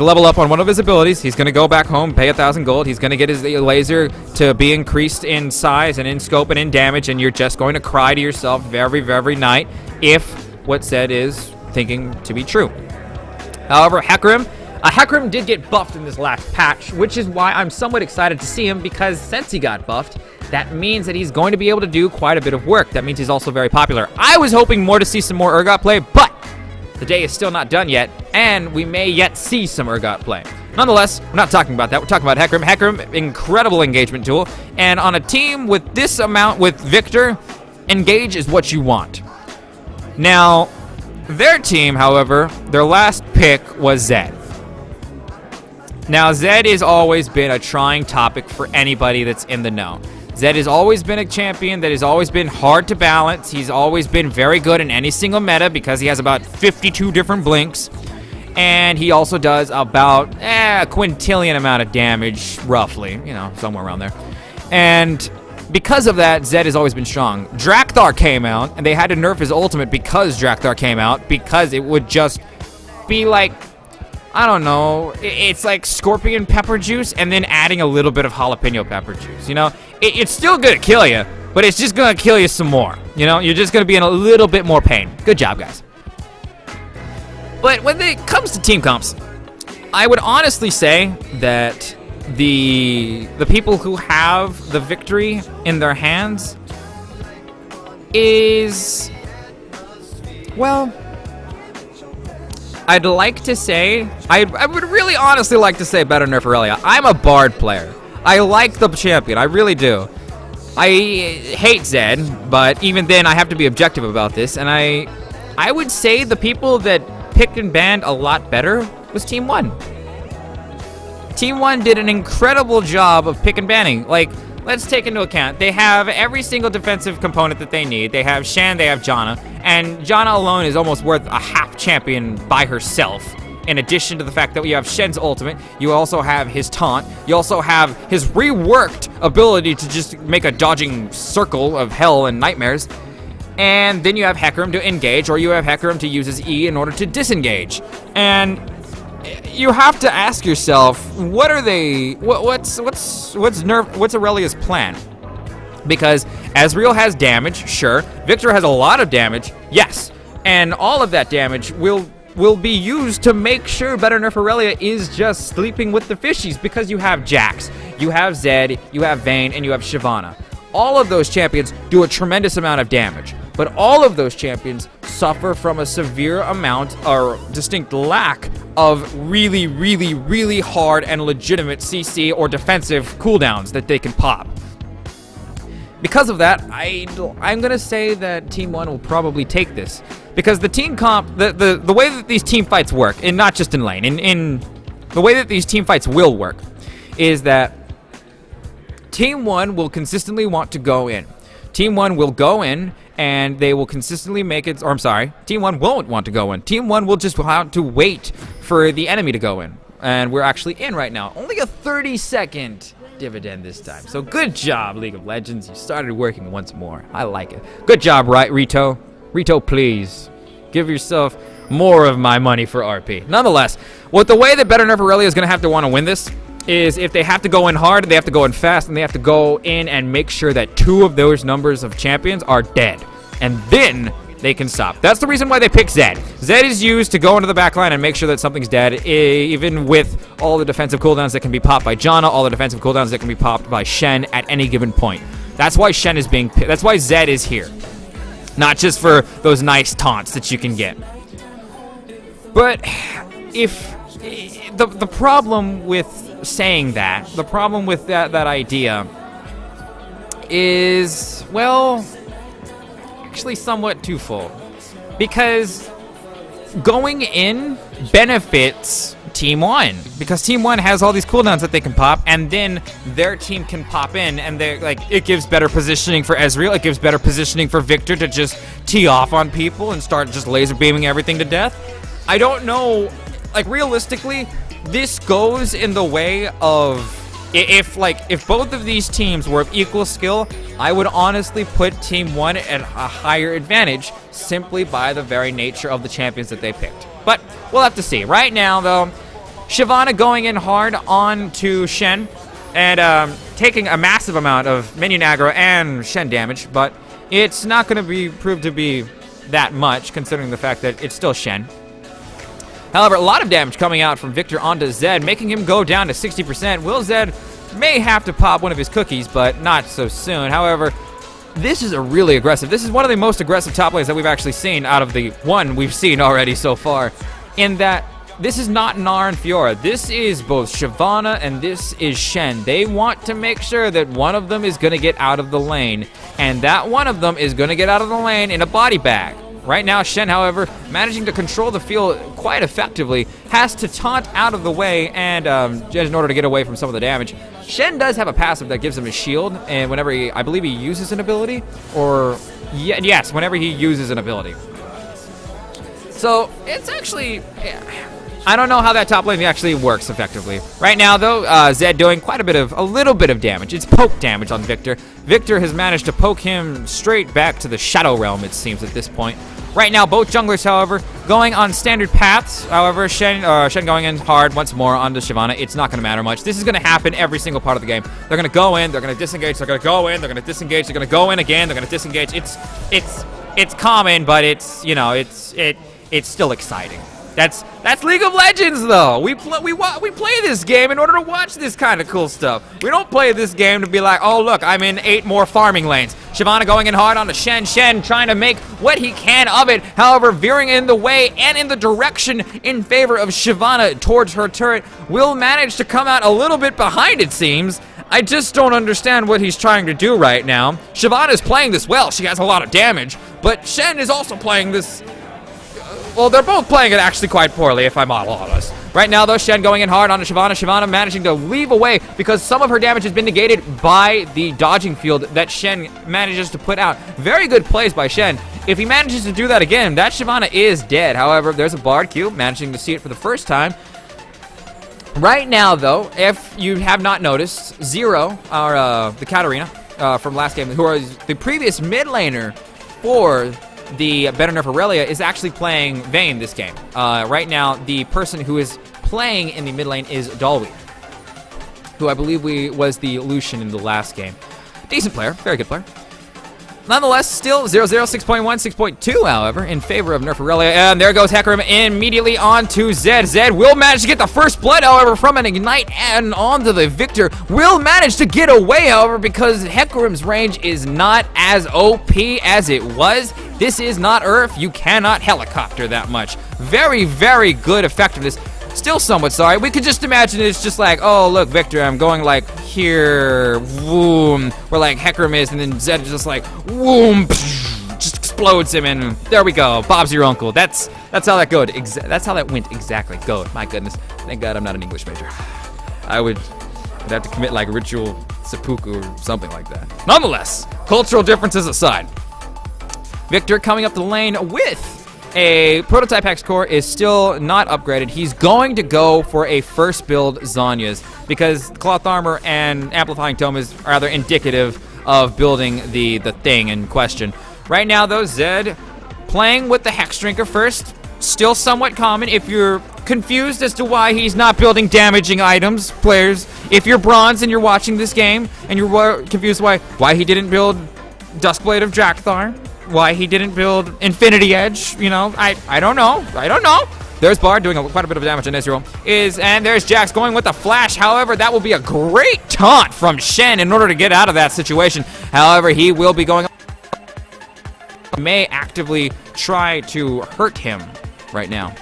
level up on one of his abilities. He's going to go back home, pay 1,000 gold. He's going to get his laser to be increased in size and in scope and in damage, and you're just going to cry to yourself every night if what said is thinking to be true. However, Hecarim did get buffed in this last patch, which is why I'm somewhat excited to see him, because since he got buffed, that means that he's going to be able to do quite a bit of work. That means he's also very popular. I was hoping more to see some more Urgot play, but the day is still not done yet, and we may yet see some Urgot play. Nonetheless, we're not talking about that. We're talking about Hecarim. Hecarim, incredible engagement tool, and on a team with this amount with Victor, engage is what you want. Now, their team, however, their last pick was Zed. Now, Zed has always been a trying topic for anybody that's in the know. Zed has always been a champion that has always been hard to balance. He's always been very good in any single meta because he has about 52 different blinks. And he also does about a quintillion amount of damage, roughly. You know, somewhere around there. And because of that, Zed has always been strong. Drakthar came out, and they had to nerf his ultimate because Drakthar came out, because it would just be like, I don't know, it's like scorpion pepper juice and then adding a little bit of jalapeno pepper juice, you know? It's still gonna kill you, but it's just gonna kill you some more, you know? You're just gonna be in a little bit more pain. Good job, guys. But when it comes to team comps, I would honestly say that the people who have the victory in their hands is, well, I'd like to say, I would really honestly like to say better Nerf Aurelia. I'm a Bard player. I like the champion, I really do. I hate Zed, but even then I have to be objective about this, and I would say the people that picked and banned a lot better was Team 1. Team 1 did an incredible job of pick and banning. Like, let's take into account, they have every single defensive component that they need. They have Shan, they have Janna, and Janna alone is almost worth a half champion by herself in addition to the fact that you have Shen's ultimate, you also have his taunt, you also have his reworked ability to just make a dodging circle of hell and nightmares, and then you have Hecarim to engage, or you have Hecarim to use his E in order to disengage. And you have to ask yourself, what are they? What's Aurelia's plan? Because Ezreal has damage, sure. Victor has a lot of damage, yes. And all of that damage will be used to make sure Better Nerf Aurelia is just sleeping with the fishies, because you have Jax, you have Zed, you have Vayne, and you have Shyvana. All of those champions do a tremendous amount of damage, but all of those champions suffer from a severe amount or distinct lack of really, really, really hard and legitimate CC or defensive cooldowns that they can pop. Because of that, I'm going to say that Team 1 will probably take this. Because the team comp, the way that these team fights work, and not just in lane, in the way that these team fights will work, is that Team 1 will consistently want to go in. Team 1 will go in, and they will consistently make it, or I'm sorry, Team 1 won't want to go in. Team 1 will just have to wait for the enemy to go in. And we're actually in right now. Only a 30-second dividend this time. So good job, League of Legends. You started working once more. I like it. Good job, right, Rito? Rito, please. Give yourself more of my money for RP. Nonetheless, the way that Better Nerf Aurelia is going to have to want to win this is if they have to go in hard, they have to go in fast, and they have to go in and make sure that 2 of those numbers of champions are dead. And then they can stop. That's the reason why they pick Zed. Zed is used to go into the backline and make sure that something's dead, even with all the defensive cooldowns that can be popped by Janna, all the defensive cooldowns that can be popped by Shen at any given point. That's why Shen is being picked. That's why Zed is here. Not just for those nice taunts that you can get. But if the problem with saying that, the problem with that idea is, well, actually somewhat twofold. Because going in benefits Team 1, because Team 1 has all these cooldowns that they can pop, and then their team can pop in, and they it gives better positioning for Ezreal, it gives better positioning for Victor to just tee off on people and start just laser beaming everything to death. I don't know, realistically, this goes in the way of if both of these teams were of equal skill, I would honestly put Team 1 at a higher advantage simply by the very nature of the champions that they picked. But we'll have to see. Right now, though, Shyvana going in hard onto Shen and taking a massive amount of minion aggro and Shen damage, but it's not going to be proved to be that much considering the fact that it's still Shen. However, a lot of damage coming out from Victor onto Zed, making him go down to 60%. Will Zed may have to pop one of his cookies, but not so soon. However, this is a really aggressive. This is one of the most aggressive top lanes that we've actually seen out of the one we've seen already so far. In that, this is not Gnar and Fiora. This is both Shyvana and this is Shen. They want to make sure that one of them is going to get out of the lane, and that one of them is going to get out of the lane in a body bag. Right now, Shen, however, managing to control the field quite effectively, has to taunt out of the way and in order to get away from some of the damage. Shen does have a passive that gives him a shield, and whenever I believe he uses an ability, yes, whenever he uses an ability. So it's actually, I don't know how that top lane actually works effectively. Right now, though, Zed doing a little bit of damage. It's poke damage on Victor. Victor has managed to poke him straight back to the Shadow Realm, it seems, at this point. Right now, both junglers, however, going on standard paths. However, Shen going in hard once more onto Shyvana. It's not going to matter much. This is going to happen every single part of the game. They're going to go in, they're going to disengage, they're going to go in, they're going to disengage, they're going to go in again, they're going to disengage. It's common, but it's still exciting. That's League of Legends, though. We play this game in order to watch this kind of cool stuff. We don't play this game to be like, oh, look, I'm in 8 more farming lanes. Shyvana going in hard on the Shen trying to make what he can of it. However, veering in the way and in the direction in favor of Shyvana towards her turret. Will manage to come out a little bit behind, it seems. I just don't understand what he's trying to do right now. Shyvana is playing this well. She has a lot of damage. But Shen is also playing this... Well, they're both playing it actually quite poorly, if I'm all honest. Right now, though, Shen going in hard on Shyvana. Shyvana managing to weave away because some of her damage has been negated by the dodging field that Shen manages to put out. Very good plays by Shen. If he manages to do that again, that Shyvana is dead. However, there's a Bard Q, managing to see it for the first time. Right now, though, if you have not noticed, Zero, the Katarina from last game, who is the previous mid laner for the Better Nerf Aurelia, is actually playing Vayne this game. Right now, the person who is playing in the mid lane is Dalweed, who I believe was the Lucian in the last game. Decent player, very good player. Nonetheless, still 0-0, 6.1, 6.2, however, in favor of Nerf Aurelia. And there goes Hecarim immediately onto Zed. Zed will manage to get the first blood, however, from an Ignite and onto the Victor. Will manage to get away, however, because Hecarim's range is not as OP as it was. This is not Earth. You cannot helicopter that much. Very, very good effectiveness. Still somewhat sorry. We could just imagine it's just like, oh, look, Victor, I'm going like here, boom, where like Hecarim is, and then Zed is just like, boom, just explodes him, and there we go. Bob's your uncle. That's how that goes. That's how that went exactly. Go. My goodness. Thank God I'm not an English major. I would have to commit like ritual seppuku or something like that. Nonetheless, cultural differences aside, Victor coming up the lane with a prototype hex core is still not upgraded. He's going to go for a first build Zhonya's because cloth armor and amplifying tome is rather indicative of building the thing in question. Right now, though, Zed playing with the Hex Drinker first, still somewhat common. If you're confused as to why he's not building damaging items, players, if you're bronze and you're watching this game and you're confused why he didn't build Duskblade of Drakthar, why he didn't build Infinity Edge, you know, I don't know. There's Bard doing quite a bit of damage on Ezreal. And there's Jax going with the flash. However, that will be a great taunt from Shen in order to get out of that situation. However, he will be going, may actively try to hurt him right now.